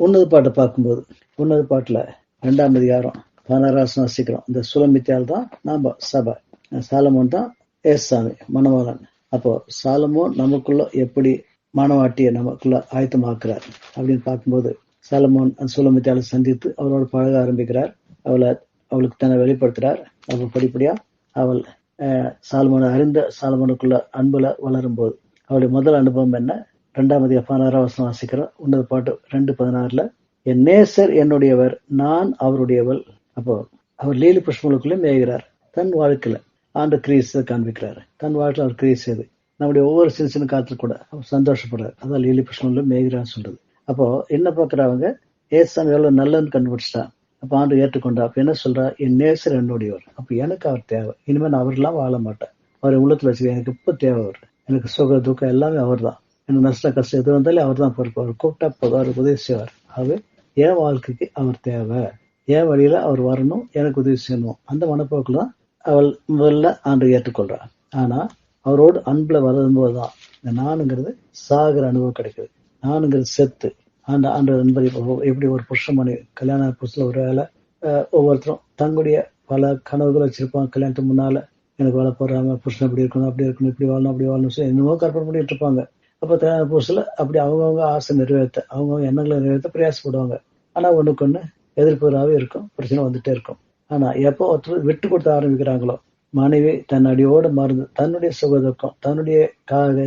உன்னத பாட்டை பார்க்கும்போது உன்னத பாட்டுல 2ஆம் அதிகாரம் 16 வாசிக்கிறோம். இந்த சுலமித்தியால் தான் நாம சபை, சாலமோன் தான் ஏசாமி மணவாளன். அப்போ சாலமோன் நமக்குள்ள எப்படி மணவாட்டியை நமக்குள்ள ஆயத்தமாக்குறார் அப்படின்னு பார்க்கும்போது சாலமோன் சுலமித்தியால சந்தித்து அவளோட பழக ஆரம்பிக்கிறார். அவளுக்கு தன்னை வெளிப்படுத்துறார். அப்ப படிப்படியா அவள் சாலமோனை அறிந்த சாலமோனுக்குள்ள அன்புல வளரும் போது அவளுடைய முதல் அனுபவம் என்ன, 2ஆம் அதிகாரம் 16 வசனம் வாசிக்கிறோம். உன்னத பாட்டு 2:16 என் நேசர் என்னுடையவர், நான் அவருடையவள். அப்போ அவர் லீலி புஷ்பங்களுக்குள்ளே மேய்கிறார். தன் வாழ்க்கையில ஆண்டு கிரீஸை காண்பிக்கிறார். தன் வாழ்க்கையில் அவர் கிரீஸ் செய்து நம்முடைய ஒவ்வொரு சின்ன சின்ன காலத்துல கூட அவர் சந்தோஷப்படுறார். அதான் லீலி புஷ்பங்களும் மேய்கிறான்னு சொல்றது. அப்போ என்ன பாக்குறவங்க ஏசாமி எவ்வளவு நல்லன்னு கண்டுபிடிச்சிட்டா. அப்ப ஆண்டு ஏற்றுக்கொண்டா. அப்ப என்ன சொல்றா, என் நேசர் என்னுடையவர். அப்ப எனக்கு அவர் தேவை. இனிமே நான் அவர்லாம் வாழ மாட்டேன், அவரை உள்ளத்துல வச்சுக்க. எனக்கு இப்ப தேவை அவர். எனக்கு சுக துக்கம் எல்லாமே அவர் தான். எனக்கு நஷ்ட கஷ்டம் எது வந்தாலே அவர் தான் பொறுப்பு. அவர் கூப்பிட்டா போதும், அவர் உதவி செய்வார். ஆகவே என் வாழ்க்கைக்கு அவர் தேவை, என் வழியில அவர் வரணும், எனக்கு உதவி செய்யணும். அந்த மனப்போக்குல தான் அவள் முதல்ல ஆண்டு ஏற்றுக்கொள்றாள். ஆனா அவரோடு அன்புல வரும்போதுதான் இந்த நானுங்கிறது சாகிற அனுபவம் கிடைக்குது. நானுங்கிறது செத்து அந்த ஆண்டு நண்பர் எப்படி ஒரு புருஷமணி கல்யாண புதுசுல ஒரு வேலை ஒவ்வொருத்தரும் தங்களுடைய பல கனவுகள் வச்சிருப்பாங்க. கல்யாணத்துக்கு முன்னால எனக்கு வேலை போடுறாங்க, புருஷன் அப்படி இருக்கணும், அப்படி இருக்கணும், இப்படி வாழணும், அப்படி வாழணும் சொல்லி என்னமோ கற்பனை பண்ணிட்டு இருப்பாங்க. அப்ப கல்யாண புதுசுல அப்படி அவங்கவுங்க ஆசை நிறைவேற்ற, அவங்கவுங்க எண்ணங்களை நிறைவேற்ற பிரயாசப்படுவாங்க. ஆனா ஒண்ணுக்கு ஒண்ணு எதிர்ப்புறாவே இருக்கும், பிரச்சனை வந்துட்டே இருக்கும். ஆனா எப்போ ஒருத்தர் விட்டு கொடுத்த ஆரம்பிக்கிறாங்களோ, மனைவி தன் அடியோட மறந்து தன்னுடைய சுகதுக்கம், தன்னுடைய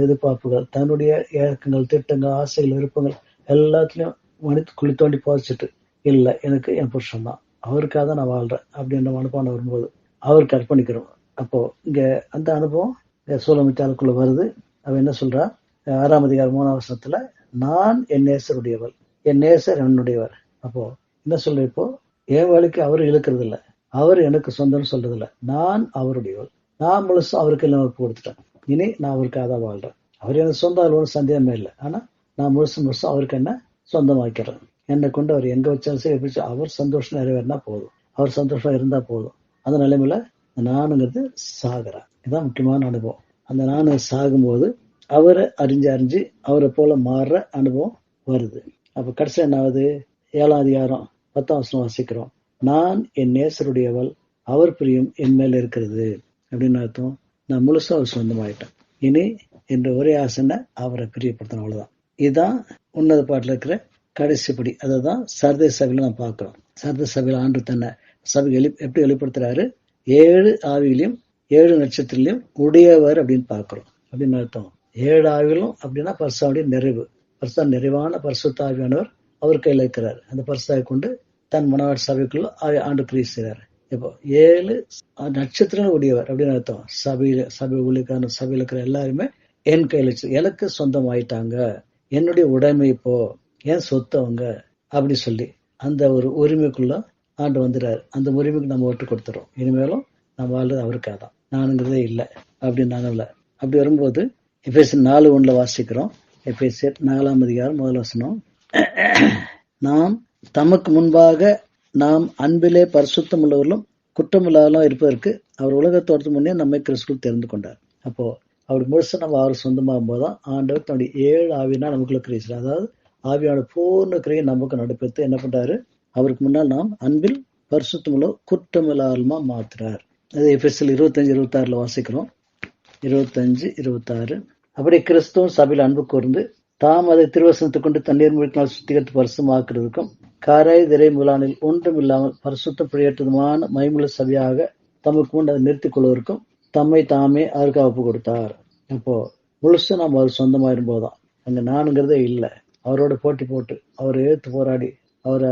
எதிர்பார்ப்புகள், தன்னுடைய இயக்கங்கள், திட்டங்கள், ஆசைகள், விருப்பங்கள் எல்லாத்துலயும் மனித குழி தோண்டி போதிச்சுட்டு இல்ல எனக்கு என் புருஷன் தான், அவருக்காக தான் நான் வாழ்றேன் அப்படின்ற மனப்பானம் வரும்போது அவருக்கு அர்ப்பணிக்கிறோம். அப்போ இங்க அந்த அனுபவம் சூலமித்தாளுக்குள்ள வருது. அவ என்ன சொல்றா, 6ஆம் அதிகாரம் 3ஆம் வசனத்துல நான் என் நேசருடையவள், என் நேசர் என்னுடையவர். அப்போ என்ன சொல்ற, இப்போ என் வழிக்கு அவரு இழுக்கிறது இல்ல, அவர் எனக்கு சொந்தம்னு சொல்றது இல்ல, நான் அவருடையவள். நான் முழுசும் அவருக்கு எல்லாம் ஒப்பு கொடுத்துட்டேன். இனி நான் அவருக்காக தான் வாழ்றேன். அவர் எனக்கு சொந்தம், அதுல ஒன்றும் சந்தேகமே இல்லை. ஆனா நான் முழுசும் அவருக்கு என்ன சொந்தமாக்கிறேன். என்னை கொண்டு அவர் எங்க வச்சாலும் சரி எப்படி அவர் சந்தோஷம் நிறைவேறினா போதும், அவர் சந்தோஷமா இருந்தா போதும். அந்த நிலைமையில நானுங்கிறது சாகிறா. இதுதான் முக்கியமான அனுபவம். அந்த நானு சாகும்போது அவரை அறிஞ்சு அவரை போல மாறுற அனுபவம் வருது. அப்ப கடைசி என்ன ஆகுது, 7ஆம் அதிகாரம் 10ஆம் வசனம் வாசிக்கிறோம். நான் என் நேசருடையவள், அவர் பிரியம் என் மேல இருக்கிறது அப்படின்னு அர்த்தம். நான் முழுசா அவர் சொந்தமாயிட்டேன். இனி என்ற ஒரே ஆசைன்னா அவரை பிரியப்படுத்தணும், அவ்வளவுதான். இதுதான் உன்னத பாட்டுல இருக்கிற கடைசி படி. அதான் சர்தை சபையில நான் பார்க்கிறோம். சர்தை சபையில ஆண்டு தன்னை சபை எப்படி வெளிப்படுத்துறாரு, 7 ஆவியிலையும் 7 நட்சத்திரத்திலையும் உடையவர் அப்படின்னு பார்க்கிறோம். அப்படின்னு அர்த்தம் 7 ஆவிகளும் அப்படின்னா பரிசுத்தாவிய நிறைவு, பரிசுத்த நிறைவான பரிசுத்த ஆவியானவர் அவர் கையில் இருக்கிறார். அந்த பரிசுத்தாவை கொண்டு தன் மனவாட் சபைக்குள்ள ஆண்டு கிரியை செய்றாரு. இப்போ 7 நட்சத்திரங்கள் உடையவர் அப்படின்னு அர்த்தம். சபை ஊழியக்கான சபையில் இருக்கிற எல்லாருமே என் கையில் வச்சு எனக்கு சொந்தம் ஆயிட்டாங்க, என்னுடைய உடைமை இப்போ என் சொத்து அவங்க அப்படி சொல்லி அந்த ஒரு உரிமைக்குள்ள ஆண்டு வந்துடுறாரு. அந்த உரிமைக்கு நம்ம ஓட்டு கொடுத்துறோம். இனிமேலும் நம்ம வாழ்றது அவருக்காக தான், நானுங்கிறதே இல்லை அப்படின்னு நானும் இல்லை. அப்படி வரும்போது எபேசியர் 4:1 வாசிக்கிறோம். எபேசியர் 4ஆம் அதிகாரம் 1 வசனம். நாம் தமக்கு முன்பாக நாம் அன்பிலே பரிசுத்தம் உள்ளவர்களும் குற்றமில்லாதவர்களும் இருப்பதற்கு அவர் உலகத்தோட்டத்துக்கு முன்னே நம்மை கிறிஸ்துவுக்குள் தெரிந்து கொண்டார். அப்போ அப்படி முழுசா நம்ம அவர் சொந்தமாகும் போதுதான் ஆண்டவர் தன்னுடைய 7 ஆவினா நமக்குள்ள கிரியை, அதாவது ஆவியான பூர்ண கிரியை நமக்கு நடைபெற்று என்ன பண்றாரு, அவருக்கு முன்னால் நாம் அன்பில் பரிசுத்தமுள்ள குற்றமில்லாதவர்களுமா மாத்துறார். அது எபேசியர் 25:26 வாசிக்கிறோம். 25:26. அப்படி கிறிஸ்துவும் சபையில் அன்பு கூர்ந்து தாம் அதை திருவசனத்தை கொண்டு தண்ணீர் மூழ்கினால் சுத்திகரித்து பரிசுத்தமாக்குறதுக்கும் காராய் திரை முதலானில் ஒன்றும் இல்லாமல் பரிசுத்தம் பிழையற்றதுமான மைமுள்ள சபையாக தமக்கு முன் அதை நிறுத்திக் கொள்வதற்கும் தம்மை தாமே அவருக்காக ஒப்பு கொடுத்தார். அப்போ முழுசும் நம்ம அவர் சொந்தமாயிரும் போதுதான் அங்க நானுங்கிறதே இல்லை. அவரோட போட்டி போட்டு அவரை ஏத்து போராடி அவரை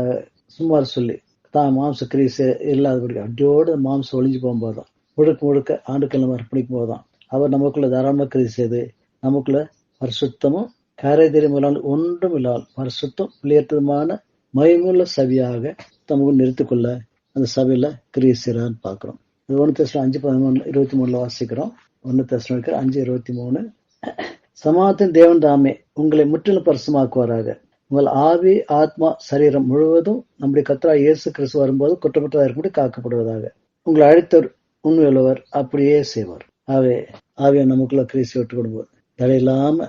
சும்மா சொல்லி தான் மாம்ச கிரீஸ் இல்லாதபடி அடியோடு மாம்சம் ஒளிஞ்சு போகும்போதுதான் முழுக்க முழுக்க ஆண்டுக்கள் நம்ம அர்ப்பணிக்கும் போதுதான் அவர் நமக்குள்ள தாராளமா கிரீஸ் செய்து நமக்குள்ள பரிசுத்தமும் கரை தெரியுமில்லால் ஒன்றும் இல்லாமல் பரிசுத்தம் பிள்ளையற்றதுமான மயமுள்ள சபையாக தமக்கு நிறுத்திக்கொள்ள அந்த சபையில கிரீஸ்கிறான்னு பாக்குறோம். 1 தெசலோனிக்கர் 5:13 வாசிக்கிறோம். 1 தெசலோனிக்கர் 5:23 சமாதான தேவன் தாமே உங்களை முற்றிலும் பரிசுத்தமாக்குவாராக. உங்கள் ஆவி ஆத்மா சரீரம் முழுவதும் நம்முடைய கர்த்தராகிய இயேசு கிறிஸ்து வரும்போது குற்றமற்றதாக இருக்கும்படி காக்கப்படுவதாக. உங்களை அழைத்தவர் உண்மையுள்ளவர், அப்படியே செய்வார். ஆவியா நமக்குள்ள கிரீஸ் விட்டு கொடுப்போம். தடையில்லாம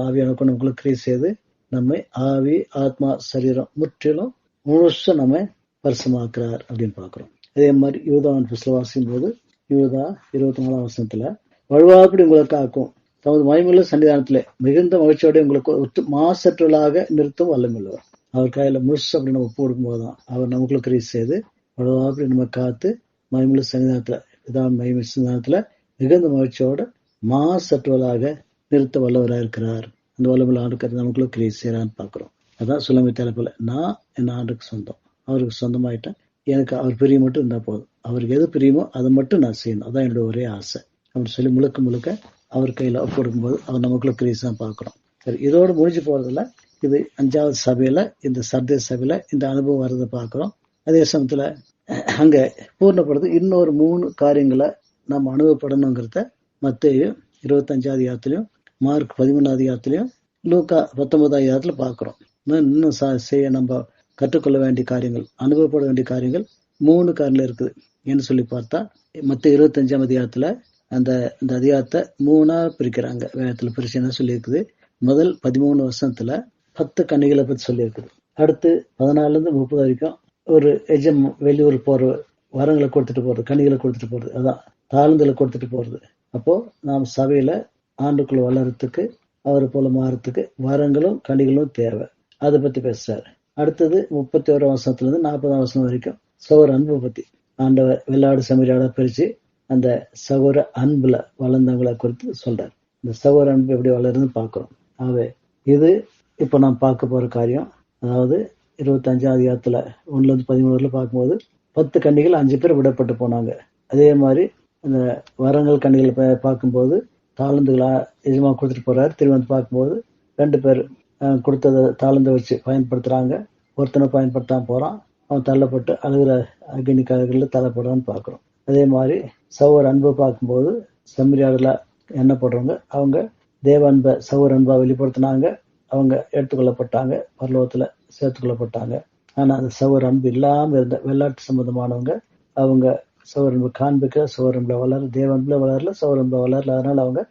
ஆவியான நமக்குள்ள கிரீஸ் செய்து நம்மை ஆவி ஆத்மா சரீரம் முற்றிலும் முழுசும் நம்ம பரிசுமாக்குறார் அப்படின்னு பாக்குறோம். அதே மாதிரி யூதாவின் புஸ்தகம் வாசிக்கும் போது யூதா 24 வசனத்துல வழுவாப்படி உங்களுக்கு ஆக்கும் தமது மகிமையுள்ள சன்னிதானத்திலே மிகுந்த மகிழ்ச்சியோட உங்களுக்கு மாசற்றலாக நிறுத்தும் வல்லமுள்ளவர். அவர் கையில முழுசு அப்படி நம்ம ஒப்பு கொடுக்கும் போதுதான் அவர் நமக்குள்ள கிரீஸ் செய்து வழுவாப்படி நம்ம காத்து மகிமையுள்ள சன்னிதானத்துல இதான் மகிமை சன்னிதானத்துல மிகுந்த மகிழ்ச்சியோட மாசற்றவளாக நிறுத்த வல்லவராக இருக்கிறார். அந்த வல்லமுள்ள ஆண்டுக்கு நமக்குள்ள கிரீஸ் செய்யறான்னு பாக்குறோம். அதான் சுலமி தலைப்புல நான் என் ஆண்டுக்கு சொந்தம், அவருக்கு சொந்தமாயிட்டேன், எனக்கு அவர் பிரியம் மட்டும் இருந்தா போதும், அவருக்கு எது பிரியுமோ அதை மட்டும் நான் செய்யணும், அதான் என்னோட ஒரே ஆசை அப்படின்னு சொல்லி முழுக்க முழுக்க அவர் கையில கொடுக்கும்போது அவர் நமக்குள்ள கிரீஸ் தான் பாக்குறோம். சரி, இதோடு முடிஞ்சு போறதுல இது 5வது சபையில இந்த சர்தேச சபையில இந்த அனுபவம் வர்றதை பாக்குறோம். அதே சமயத்துல அங்க பூர்ணப்படுறது இன்னொரு 3 காரியங்களை நம்ம அனுபவப்படணுங்கிறத மத்தேயு 25 அதிகாரத்திலையும் மார்க் 13 அதிகாரத்திலையும் லூக்கா 19 அதிகாரத்துல பாக்குறோம். இன்னும் செய்ய நம்ம கற்றுக்கொள்ள வேண்டிய காரியங்கள், அனுபவப்பட வேண்டிய காரியங்கள் 3 காரியங்கள் இருக்குது. ஏன்னு சொல்லி பார்த்தா மத்த 25 அதிகாரத்துல அந்த அதிகாரத்தை 3ஆ பிரிக்கிறாங்க. வேதத்துல பிரிச்சு என்ன சொல்லி இருக்குது, முதல் 13 வருஷத்துல 10 கன்னிகளை பத்தி சொல்லி இருக்குது. அடுத்து 14 30 வரைக்கும் ஒரு எஜம் வெளியூர் போற வரங்களை கொடுத்துட்டு போறது, கன்னிகளை கொடுத்துட்டு போறது, அதான் தாழ்ந்துகளை கொடுத்துட்டு போறது. அப்போ நாம் சபையில ஆண்டுக்குள்ள வளர்றதுக்கு அவரை போல மாறத்துக்கு வரங்களும் கன்னிகளும் தேவை, அதை பத்தி பேசுறாரு. அடுத்தது 31 வருஷத்துல இருந்து 40 வருஷம் வரைக்கும் சகோதர அன்பு பத்தி ஆண்டவர் வெள்ளாடு சமீராட பிரிச்சு அந்த சகோதர அன்புல வளர்ந்தவங்களை குறித்து சொல்றாரு. இந்த சகோதர அன்பு எப்படி வளருதுன்னு பாக்குறோம். இது இப்ப நாம் பார்க்க போற காரியம். அதாவது 25 அதிகாரத்துல 1-13 பார்க்கும்போது 10 கன்னிகள் 5 பேர் விடப்பட்டு போனாங்க. அதே மாதிரி அந்த வரங்கள் கன்னிகளை பார்க்கும்போது தாளந்துகளா எஜமா கொடுத்துட்டு போறாரு. திரும்ப வந்து பார்க்கும்போது 2 பேர் கொடுத்தத தாளந்தை வச்சு பயன்படுத்துறாங்க, ஒருத்தனை பயன்படுத்தாம போறான், அவன் தள்ளப்பட்டு அழுகிற அக்னிக்காரர்கள தள்ளப்படுறான்னு பாக்குறோம். அதே மாதிரி சகோதர அன்பை பார்க்கும்போது செம்மறியாடுல என்ன போடுறவங்க அவங்க தேவ அன்பை சகோதர அன்பா வெளிப்படுத்தினாங்க, அவங்க எடுத்துக்கொள்ளப்பட்டாங்க, பரலோகத்துல சேர்த்துக்கொள்ளப்பட்டாங்க. ஆனா அந்த சகோதர அன்பு இல்லாம இருந்த வெள்ளாட்டு சம்பந்தமானவங்க அவங்க சகோதர அன்பு காண்பிக்க சகோதர அன்புல வளர, தேவ அன்புல வளரல, சகோதர அன்புல வளரல, அதனால அவங்க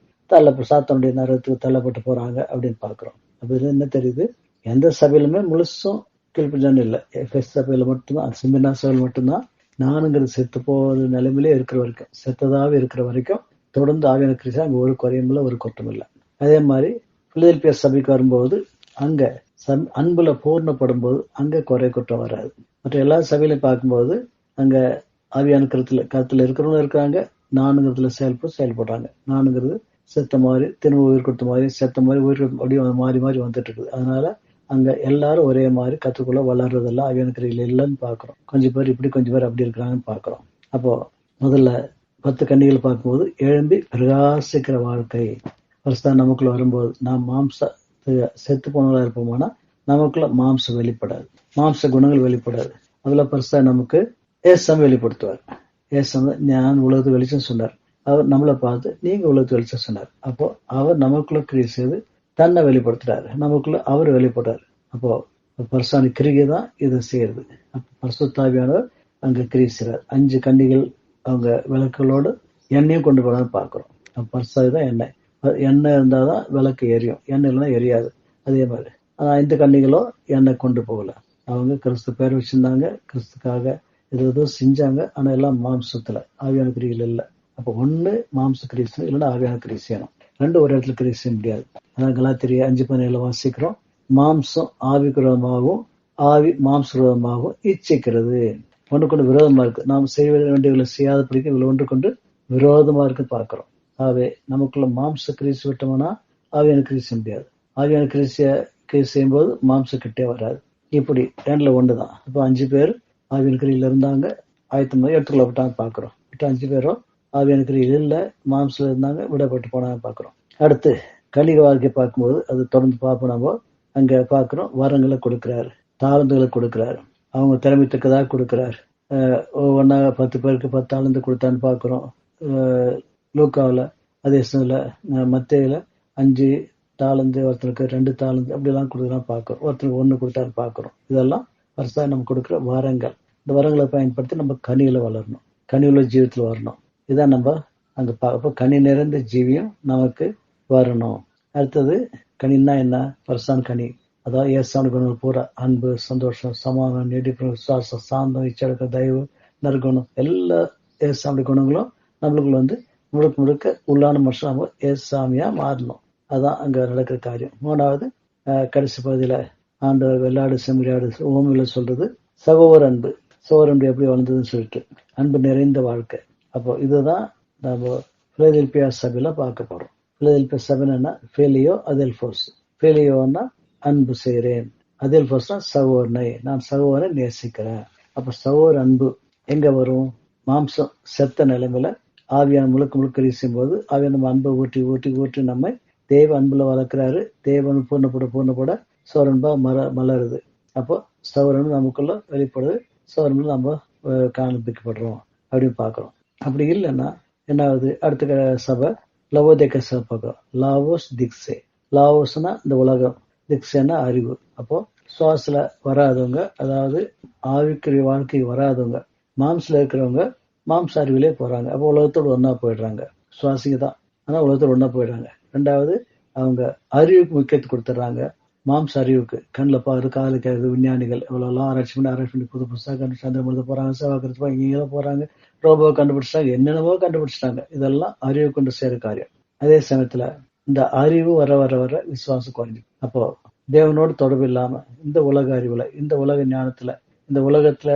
சாத்தனுடைய நரகத்துக்கு தள்ளப்பட்டு போறாங்க அப்படின்னு பாக்குறோம். அப்ப இதுல என்ன தெரியுது, எந்த சபையிலுமே முழுசும் கீழ்ப்படிஞ்சான்னு இல்லை. எஃபெஸ் சபையில மட்டும்தான், சிமினா சபையில் மட்டும்தான் நானுங்கிறது செத்து போற நிலைமையிலே இருக்கிற வரைக்கும், செத்ததாவே இருக்கிற வரைக்கும் தொடர்ந்து ஆவியான கிறிஸ்து அங்க ஒரு குறையும் இல்லை, ஒரு குற்றம் இல்லை. அதே மாதிரி பிலதெல்பியா சபைக்கு வரும்போது அங்க அன்புல பூர்ணப்படும் போது அங்க குறை குற்றம் வராது. மற்ற எல்லா சபையிலையும் பார்க்கும்போது அங்க ஆவியான கருத்துல இருக்கிறவங்க இருக்கிறாங்க, நானுங்கிறதுல செயல்படுறாங்க. நானுங்கிறது செத்த மாதிரி தினமும் உயிர் கொடுத்த மாதிரி செத்த மாதிரி உயிர் அப்படியே மாறி மாறி வந்துட்டு இருக்குது. அதனால அங்க எல்லாரும் ஒரே மாதிரி கத்துக்குள்ள வளர்றதெல்லாம் ஆவியான கிரியில் இல்லைன்னு பாக்குறோம். கொஞ்சம் பேர் இப்படி கொஞ்சம் பேர் அப்படி இருக்கிறாங்கன்னு பாக்குறோம். அப்போ முதல்ல 10 கன்னிகள் பார்க்கும்போது எழும்பி பிரகாசிக்கிற வாழ்க்கை ஃபர்ஸ்ட் நமக்குள்ள வரும்போது நாம் மாம்ச செத்து போனவங்களா இருப்போம்னா நமக்குள்ள மாம்சம் வெளிப்படாது, மாம்ச குணங்கள் வெளிப்படாது. அதுல ஃபர்ஸ்டா நமக்கு ஏசம் வெளிப்படுத்துவார். ஏசம் நான் உலகத்து வெளிச்சம் சொன்னார், அவர் நம்மளை பார்த்து நீங்க உலகத்து வெளிச்சம் சொன்னார். அப்போ அவர் நமக்குள்ள கிரியை செய்து தன்னை வெளிப்படுத்துறாரு, நமக்குள்ள அவர் வெளிப்படுறாரு. அப்போ பரிசுத்த கிரியை தான் இதை செய்யறது. அப்ப பரிசுத்த ஆவியானவர் அங்க கிரியை செய்றார். 5 கன்னிகள் அவங்க விளக்குகளோடு எண்ணெயும் கொண்டு போறான்னு பாக்குறோம். பரிசுத்த தான் எண்ணெய், எண்ணெய் இருந்தாதான் விளக்கு எரியும், எண்ணெய் இல்லைன்னா எரியாது. அதே மாதிரி 5 கன்னிகளோ எண்ணெய் கொண்டு போகல, அவங்க கிறிஸ்து பேர் வச்சிருந்தாங்க, கிறிஸ்துக்காக ஏதோ செஞ்சாங்க. ஆனா எல்லாம் மாம்சத்துல, ஆவியான கிரிகள் இல்லை. அப்ப ஒண்ணு மாம்ச கிரியை செய்யணும், இல்லைன்னா ஆவியான கிரியை செய்யணும். 2 ஒரு இடத்துல கிரியை செய்ய முடியாது. அதான் கலாத்தியர் 5:17 வாசிக்கிறோம், மாம்சம் ஆவிக்கு விரோதமாகவும் ஆவி மாம்ச விரோதமாகவும் இச்சிக்கிறது. ஒன்றுக்கொண்டு விரோதமா இருக்கு. நாம் செய்ய வேண்டியவர்களை செய்யாத பிடிக்க இவங்களை ஒன்று கொண்டு விரோதமா இருக்கு பார்க்கிறோம். ஆகவே நமக்குள்ள மாம்ச கிரியை விட்டோம்னா ஆவியான கிரியை செய்ய முடியாது. ஆவியான கிரியை செய்யும்போது மாம்ச கிட்டே வராது. இப்படி 2ல 1 தான். இப்போ 5 பேர் ஆவியான கிரியில இருந்தாங்க, ஆயத்தமாக எடுத்துக்கொள்ளப்பட்டாங்க பார்க்கிறோம். 5 பேரும் ஆவியான கிரியில் இல்ல, மாம்சத்துல இருந்தாங்க, விடப்பட்டு போனாங்க பார்க்கிறோம். அடுத்து கலிக வாழ்க்கை பார்க்கும்போது அது தொடர்ந்து பார்ப்போம். நம்ம அங்க பார்க்கிறோம் வரங்களை கொடுக்கிறாரு, தாளந்துகளை கொடுக்கிறாரு, அவங்க திறமைத்தக்கதாக கொடுக்கிறாரு. ஒவ்வொன்னா 10 பேருக்கு 10 தாளந்து கொடுத்தான்னு பார்க்கிறோம். லூக்காவில் அதே சமயத்தில் மத்தேயில 5 தாளந்து, ஒருத்தருக்கு 2 தாளந்து அப்படிலாம் கொடுக்கலாம் பார்க்கிறோம். ஒருத்தருக்கு 1 கொடுத்தான்னு பார்க்கிறோம். இதெல்லாம் வருஷா நம்ம கொடுக்குற வரங்கள். இந்த வரங்களை பயன்படுத்தி நம்ம கனியில வளரணும், கனியுள்ள ஜீவத்தில் வரணும். இதான் நம்ம அங்க பார்ப்போம். கனி நிறைந்த ஜீவியம் நமக்கு வரணும். அடுத்தது கனின்னா என்ன? பரிசான கனி, அதாவது ஏசான குணங்கள் பூரா அன்பு, சந்தோஷம், சமாதானம், நீடிப்பு, விசுவாசம், சாந்தம், இச்சடக்க, தயவு, நற்குணம், எல்லா ஏசாமி குணங்களும் நம்மளுக்குள்ள முழுக்க முழுக்க உள்ளான மனுஷன் நம்ம ஏசாமியா மாறணும். அதான் அங்க நடக்கிற காரியம். 3வது கடைசி பகுதியில ஆண்டவர் வெள்ளாடு செம்மறியாடு ஓமியில சொல்றது சகோதர அன்பு. சகோதர அன்பு எப்படி வளர்ந்ததுன்னு சொல்லிட்டு அன்பு நிறைந்த வாழ்க்கை. அப்போ இதுதான் நம்ம பிலதெல்பியா சபையில பார்க்க போறோம். பிலதெல்பியா சபைன்னா ஃபேலியோ அதெல்போஸ். ஃபேலியோன்னா அன்பு செய்கிறேன், அதெல்போஸ்னா சகோதரனை, நான் சகோதரனை நேசிக்கிறேன். அப்ப சகோதர அன்பு எங்க வரும்? மாம்சம் செத்த நிலைமையில ஆவியான முழுக்க முழுக்க வீசும் போது ஆவியான நம்ம அன்பை ஊற்றி ஊற்றி ஊற்றி நம்மை தேவ அன்புல வளர்க்கிறாரு. தேவன் பூர்ணப்பட சௌரன்பா மலருது. அப்போ சௌரன் நமக்குள்ள வெளிப்படுது, சௌரன்ல நம்ம காண்பிக்கப்படுறோம் அப்படின்னு பாக்குறோம். அப்படி இல்லைன்னா என்ன ஆகுது? அடுத்த சபை லவோதேக்க சபை பார்க்கிறோம். லாவோஸ் திக்ஸே. லாவோஸ்னா இந்த உலகம், திக்ஸேனா அறிவு. அப்போ சுவாசல வராதவங்க, அதாவது ஆவிக்குரிய வாழ்க்கை வராதவங்க, மாம்சல இருக்கிறவங்க மாம்ச அறிவிலே போறாங்க. அப்போ உலகத்தோடு ஒன்னா போயிடுறாங்க. சுவாசிக்க தான், ஆனா உலகத்தோடு ஒன்னா போயிடுறாங்க. 2வது அவங்க அறிவுக்கு முக்கியத்துவம் கொடுத்துட்றாங்க. மாம்ச அறிவுக்கு, கண்ணில் பாரு, காதல் கேட்குது, விஞ்ஞானிகள் எவ்வளோலாம் ஆராய்ச்சி பண்ணி புது புதுசாக கண்டு சந்திரன் எழுத போறாங்க, செவ்வாய்க்கிரத்து இங்கெல்லாம் போறாங்க, ரோபோ கண்டுபிடிச்சிட்டாங்க, என்னென்னவோ கண்டுபிடிச்சிட்டாங்க. இதெல்லாம் அறிவு கொண்டு சேர காரியம். அதே சமயத்துல இந்த அறிவு வர வர வர விசுவாசம் குறைஞ்சி. அப்போ தேவனோடு தொடர்பு இல்லாம இந்த உலக அறிவுல, இந்த உலக ஞானத்துல, இந்த உலகத்துல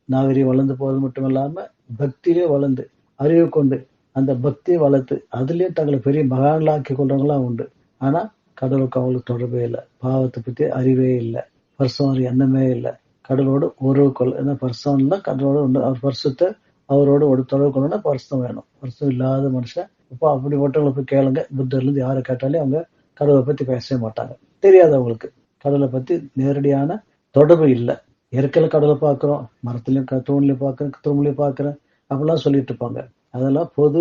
நாகரிகம் வளர்ந்து போவது மட்டும் இல்லாம பக்தியிலே வளர்ந்து அறிவு கொண்டு அந்த பக்தியை வளர்த்து அதுலயும் தங்களை பெரிய மகான்களாக்கி கொள்றவங்களாம் உண்டு. ஆனா கடவுளுக்கு அவங்களுக்கு தொடர்பே இல்லை, பாவத்தை பத்தி அறிவே இல்லை, பரிசம் எண்ணமே இல்லை, கடவுளோடு உறவு கொள்ள. ஏன்னா பரிசம்னா கடவுளோட ஒன்று, அவர் பரிசுத்தை அவரோட ஒரு தொடர்பு கொள்ளணும்னா பரிசம் வேணும். பரிசம் இல்லாத மனுஷன் இப்போ அப்படி ஒருத்தவங்களை போய் கேளுங்க, புத்தர்ல இருந்து யாரை கேட்டாலே அவங்க கடவுளை பத்தி பேசவே மாட்டாங்க. தெரியாது அவங்களுக்கு, கடவுளை பத்தி நேரடியான தொடர்பு இல்லை. இயற்கையில கடவுளை பார்க்கிறோம், மரத்துலயும் தூண்லயும் பார்க்கிறேன், தூண்லயும் பார்க்கிறேன் அப்படிலாம் சொல்லிட்டு இருப்பாங்க. அதெல்லாம் பொது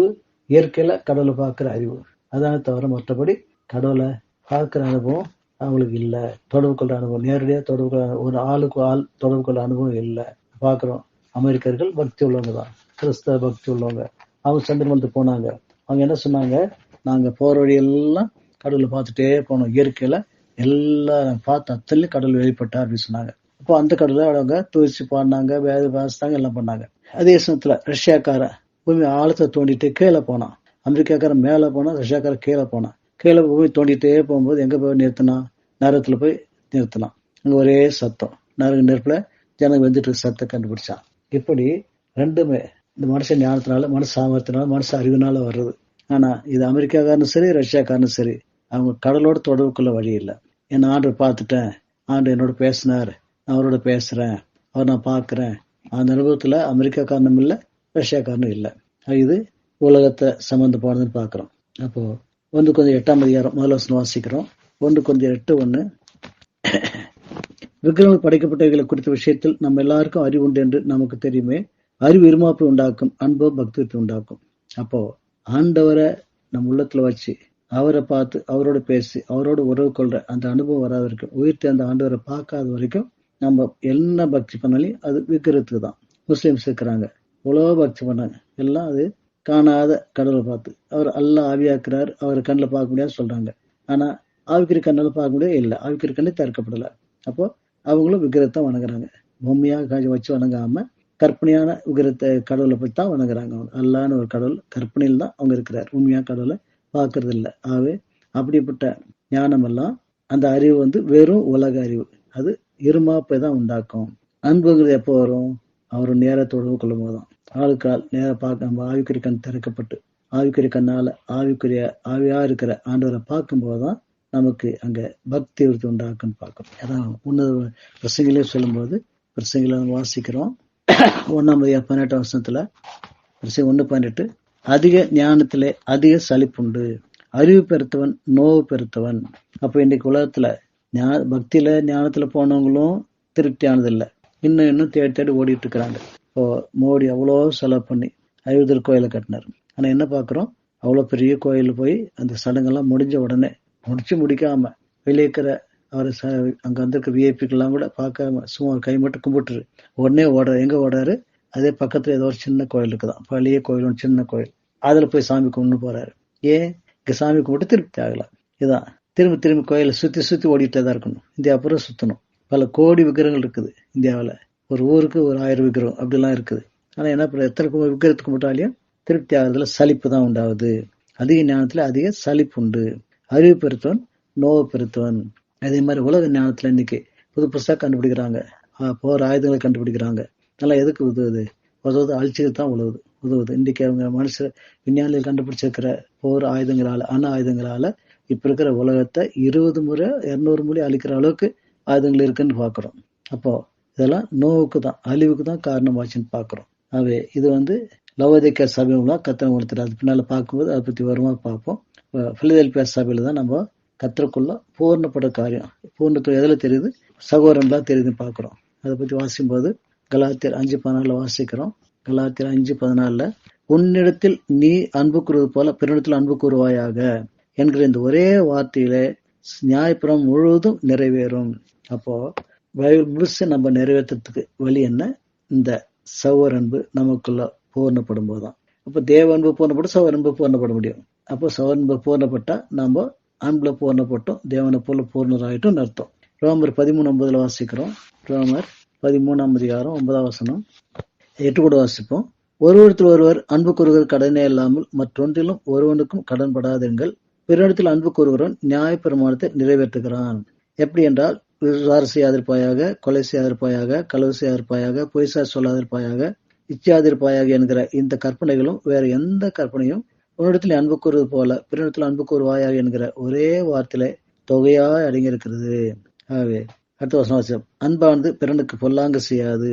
இயற்கையில கடவுளை பார்க்கிற அறிவு. அதான தவிர மற்றபடி கடவுளை பார்க்கிற அனுபவம் அவங்களுக்கு இல்லை. தொடர்பு கொள்ற அனுபவம், நேரடியா தொடர்பு கொள்ள, ஒரு ஆளுக்கு ஆள் தொடர்பு கொள்ள அனுபவம் இல்லை. பார்க்கிறோம் அமெரிக்கர்கள் பக்தி உள்ளவங்க தான், கிறிஸ்தவ பக்தி உள்ளவங்க. அவங்க சந்திரமலத்துக்கு போனாங்க. அவங்க என்ன சொன்னாங்க? நாங்க போற வழியெல்லாம் கடவுளை பார்த்துட்டே போனோம், இயற்கையில எல்லாம் பார்த்து அத்தனையும் கடவுள் வெளிப்பட்டார் அப்படின்னு சொன்னாங்க. அப்போ அந்த கடவுளை அவங்க துவச்சு பாடினாங்க, வேத வாசித்தாங்க, எல்லாம் பண்ணாங்க. அதே சமயத்துல ரஷ்யாக்காரன் பூமி ஆழத்தை தோண்டிட்டு கீழே போனான். அமெரிக்காக்காரன் மேல போனா, ரஷ்யாக்காரன் கீழே போனான். கீழே பூமி தோண்டிட்டே போகும்போது எங்க போய் நிறுத்தினான்? நரகத்துல போய் நிறுத்தினான். அங்க ஒரே சத்தம், நெருப்புல ஜனங்க வந்துட்டு சத்தம் கண்டுபிடிச்சான். இப்படி ரெண்டுமே இந்த மனுஷன் ஞானத்தினால, மனசு சாமர்த்தினால, மனசு அறிவினால வர்றது. ஆனா இது அமெரிக்காக்காரனும் சரி, ரஷ்யாக்காரனும் சரி, அவங்க கடலோட தொடர்புக்குள்ள வழி இல்லை. என் ஆண்டவர் பார்த்துட்டேன், ஆண்டு என்னோட பேசினார், நான் அவரோட பேசுறேன், அவர் நான் பார்க்கிறேன். அந்த அனுபவத்துல அமெரிக்காக்காரனும் இல்லை, ரஷ்யாக்காரனும் இல்லை. இது உலகத்தை சம்பந்த போனதுன்னு பாக்குறோம். அப்போ 1 Corinthians 8 முதல் வசனம் வாசிக்கிறோம். 1 Corinthians 8:1. விக்கிரகங்கள் படைக்கப்பட்டவைகளை குறித்த விஷயத்தில் நம்ம எல்லாருக்கும் அறிவு உண்டு என்று நமக்கு தெரியுமே. அறிவு இருமாப்பை உண்டாக்கும், அன்பு பக்தியத்தை உண்டாக்கும். அப்போ ஆண்டவரை நம்ம உள்ளத்துல வச்சு அவரை பார்த்து அவரோட பேசி அவரோட உறவு கொள்ற அந்த அனுபவம் வராத வரைக்கும், உயிர்த்து அந்த ஆண்டவரை பார்க்காத வரைக்கும் நம்ம என்ன பக்தி பண்ணாலும் அது விக்கிரத்துக்கு தான். முஸ்லிம்ஸ் இருக்கிறாங்க, எவ்வளோ பக்தி பண்ணாங்க, எல்லாம் அது காணாத கடவுளை பார்த்து அவர் அல்லா ஆவியாக்குறார், அவரை கண்ணில் பார்க்க முடியாது சொல்றாங்க. ஆனா ஆவிக்கிற கண்ணால பார்க்க முடியாது இல்லை, ஆவிக்கிற கண்ணே திறக்கப்படலை. அப்போ அவங்களும் விக்கிரத்தை வணங்குறாங்க. பொம்மையாக வச்சு வணங்காம கற்பனையான விக்கிரத்தை கடவுளை பற்றி தான் வணங்குறாங்க. அவங்க அல்லான்னு ஒரு கடவுள் கற்பனையில் தான் அவங்க இருக்கிறார், உண்மையா கடவுளை பார்க்கறது இல்லை. ஆகவே அப்படிப்பட்ட ஞானம் எல்லாம், அந்த அறிவு வெறும் உலக அறிவு, அது இருமாப்பை தான் உண்டாக்கும். அன்புங்கிறது எப்போ வரும்? அவர் நேர தொடர்பு கொள்ளும் போதுதான். ஆளுக்கு ஆள் நேரம் பார்க்க நம்ம ஆவிக்குரிய கண் திறக்கப்பட்டு ஆவிக்குரிய கண்ணால ஆவியா இருக்கிற ஆண்டவரை பார்க்கும்போதுதான் நமக்கு அங்க பக்தி விருத்தி உண்டாக்குன்னு பார்க்கணும். அதான் உன்னத பிரசங்கிலே சொல்லும்போது பிரசங்கில வாசிக்கிறோம் 1:18 பிரசங்க 1:18 அதிக ஞானத்திலே அதிக சலிப்புண்டு, அறிவு பெருத்தவன் நோவு பெருத்தவன். அப்ப இன்னைக்கு உலகத்துல பக்தியில ஞானத்துல போனவங்களும் திருப்தியானது இல்லை, இன்னும் தேடி தேடி ஓடிட்டு இருக்கிறாங்க. இப்போ மோடி அவ்வளோ செலவு பண்ணி அயோத்தியர் கோயிலை கட்டினார். ஆனா என்ன பாக்குறோம், அவ்வளவு பெரிய கோயில் போய் அந்த சடங்கெல்லாம் முடிஞ்ச உடனே முடிக்காம வெளியே இருக்கிற அவர் அங்க வந்திருக்க விஐபிக்கெல்லாம் கூட பார்க்காம சும்மா கை மட்டும் கும்பிட்டுரு உடனே எங்க ஓடாரு, அதே பக்கத்துல ஏதோ ஒரு சின்ன கோயில் இருக்குதான், பழைய கோயில், சின்ன கோயில், அதுல போய் சாமி கும்பிட்டு போறாரு. ஏன் இங்க சாமி கும்பிட்டு திருப்தி ஆகலாம். இதான் திரும்பி கோயிலை சுத்தி ஓடிட்டே தான் இருக்கணும். இந்தியா அப்புறம் சுத்தணும். பல கோடி விக்கிரகங்கள் இருக்குது இந்தியாவில். ஒரு ஊருக்கு ஒரு 1000 விக்கிரகம் அப்படிலாம் இருக்குது. ஆனா என்ன பண்ண, எத்தனை விக்கிரகத்துக்கு கும்பிட்டாலையும் திருப்தி ஆகிறதுல சலிப்பு தான் உண்டாகுது. அதிக ஞானத்துல அதிக சலிப்பு உண்டு, அறிவு பெருத்தவன் நோவு பெருத்தவன். அதே மாதிரி உலக ஞானத்துல இன்னைக்கு புதுசா கண்டுபிடிக்கிறாங்க, போர் ஆயுதங்களை கண்டுபிடிக்கிறாங்க. நல்லா எதுக்கு உதவுது? அழிச்சுக்கு தான் உதவுது. இன்னைக்கு அவங்க மனுஷ விஞ்ஞானிகள் கண்டுபிடிச்சிருக்கிற போர் ஆயுதங்களால, அணு ஆயுதங்களால இப்ப இருக்கிற உலகத்தை 20 முறை 200 முறை அழிக்கிற அளவுக்கு ஆயுதங்கள் இருக்குன்னு பாக்குறோம். அப்போ இதெல்லாம் நோவுக்கு தான், அழிவுக்கு தான் காரணமாச்சுன்னு பாக்குறோம். ஆகவே இது லவோதிக்கேயா சபையில கத்தனை உணர்த்துறாரு. அது பின்னால பார்க்கும்போது அதை பத்தி வருமா பார்ப்போம். பிலதெல்பியா சபையில தான் நம்ம கத்தருக்குள்ள பூர்ணப்பட காரியம், பூர்ணத்துவம் எதுல தெரியுது, சகோதரன் தான் தெரியுதுன்னு பாக்குறோம். அதை பத்தி வாசிக்கும் போது கலாத்தியர் 5:14 வாசிக்கிறோம். கலாத்தியர் 5:14 உன்னிடத்தில் நீ அன்பு கூறுவது போல பிறனிடத்தில் அன்பு கூறுவாயாக என்கிற இந்த ஒரே வார்த்தையிலே நியாயப்பிரமாணம் முழுவதும் நிறைவேறும். அப்போ பைபிள் முழுசு நம்ம நிறைவேற்றத்துக்கு வழி என்ன? இந்த சகோதர அன்பு நமக்குள்ள பூர்ணப்படும் போதுதான். அப்ப தேவ அன்பு பூர்ணப்பட்டு சகோதர அன்பு பூர்ணப்பட முடியும். அப்போ சகோதர அன்பு பூர்ணப்பட்டா நம்ம அன்புல பூர்ணப்பட்டோம், தேவனை போல பூர்ணராயிட்டும் அர்த்தம். ரோமர் 13:9 வாசிக்கிறோம். ரோமர் 13:9 8 கூட வாசிப்போம். ஒருவர் அன்பு கூறுவது கடனே இல்லாமல் மற்றொன்றிலும் ஒருவனுக்கும் கடன் படாதீர்கள். பிறனிடத்தில் அன்பு கூறுகிறவன் நியாய பிரமாணத்தை நிறைவேற்றுகிறான். எப்படி என்றால், விசார செய்யாதிருப்பாயாக, கொலை செய்யாதிருப்பாயாக, களவு செய்யாதிருப்பாயாக, பொய்சா சொல்லாதிருப்பாயாக, இச்சாதிருப்பாயாக என்கிற இந்த கற்பனைகளும் வேற எந்த கற்பனையும் உன்னிடத்தில் அன்பு கூறுவது போல பிறனிடத்தில் அன்பு கூறுவாயாக என்கிற ஒரே வார்த்தையில தொகையாய் அடங்கியிருக்கிறது. ஆகவே அடுத்த வசனம், அன்பானது பிறனுக்கு பொல்லாங்கு செய்யாது,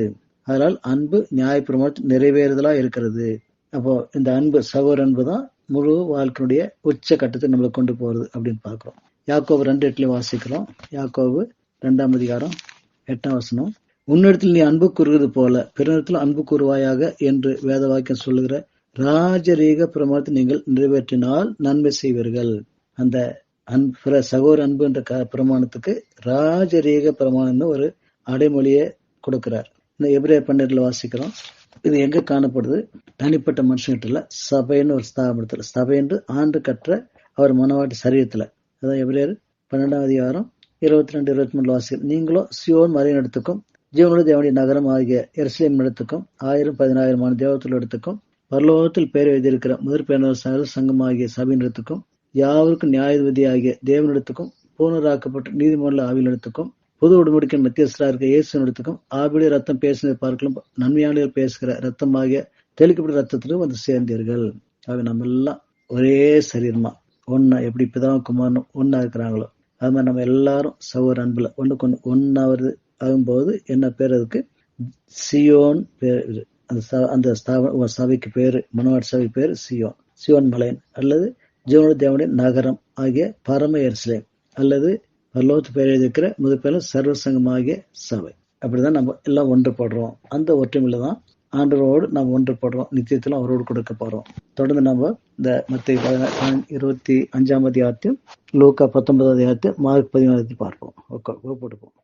அதனால் அன்பு நியாயப்பிரமாணத்தில் நிறைவேறுதலா இருக்கிறது. அப்போ இந்த அன்பு சகோதர அன்பு தான் முழு வாழ்க்கையுடைய உச்ச கட்டத்தை நம்மளை கொண்டு போறது அப்படின்னு பாக்குறோம். யாக்கோபு 2:8 வாசிக்கிறோம். யாக்கோபு 2:8 உன்னிடத்தில் நீ அன்பு கூறுவது போல பிறனிடத்தில் அன்பு கூறுவாயாக என்று வேத வாக்கியம் சொல்லுகிற ராஜரீக பிரமாணத்தை நீங்கள் நிறைவேற்றினால் நன்மை செய்வீர்கள். அந்த சகோதர அன்பு என்ற பிரமாணத்துக்கு ராஜரீக பிரமாணம்னு ஒரு அடைமொழியை கொடுக்கிறார். இந்த எபிரேயர் 12 வாசிக்கிறோம். இது எங்க காணப்படுது? தனிப்பட்ட மனுஷன்கிட்ட சபைன்னு ஒரு ஸ்தாபனத்துல, சபை என்று ஆண்டு கற்ற அவர் மனவாட்டி சரீரத்துல. அதான் எபிரேயர் 12 22-23 வாசிக்கிறோம். நீங்களோ சியோன் மலையின் இடத்துக்கும் ஜீவனுடைய தேவனுடைய நகரம் ஆகிய எருசலேம் இடத்துக்கும் 1000-10,000 தேவத்துள்ள இடத்துக்கும் பரலோகத்தில் பெயர் எழுதியிருக்கிற முதற் பேரரசு சங்கமாகிய சபையின் இடத்துக்கும் யாவருக்கும் நியாயாதிபதி ஆகிய தேவனிடத்துக்கும் பூர்ணராக்கப்பட்ட நீதிமன்ற ஆவியிடத்துக்கும் புது உடன்படிக்கையின் மத்தியஸ்தரா இருக்க இயேசுவிடத்துக்கும் ஆவியுடைய ரத்தம் பேசினதை பார்க்கலாம் நன்மையாளர் பேசுகிற ரத்தமாகிய தெளிக்கப்பட்ட ரத்தத்திலும் வந்து சேர்ந்தீர்கள். ஆக நம்ம எல்லாம் ஒரே சரீரமா ஒன்னா, எப்படி பிதாவும் குமாரனும் ஒன்னா இருக்கிறாங்களோ அது மாதிரி நம்ம எல்லாரும் சகோதர அன்புல ஒண்ணுக்கு ஒன்னாவது ஆகும்போது என்ன பேர்? அதுக்கு சியோன் பேர். அந்த சபைக்கு பேரு, மனவாட்டி சபை பேரு சியோன், சியோன் மலையன் அல்லது ஜீவனுடைய தேவனுடைய நகரம் ஆகிய பரம எருசலேம் அல்லது பரலோகத்து பேர் எழுதியிருக்கிற முதற்பேரும் சர்வசங்கமாகிய சபை. அப்படிதான் நம்ம எல்லாம் ஒன்றுபடுறோம். அந்த ஒற்றுமையில தான் ஆண்டவரோடு நாம் ஒன்றுபடுறோம், நித்தியத்திலும் அவரோடு கொடுக்க போறோம். தொடர்ந்து நம்ம இந்த மத்தேயு 25 லூக்கா 19 மார்க் 16 பார்ப்போம். போட்டுப்போம்.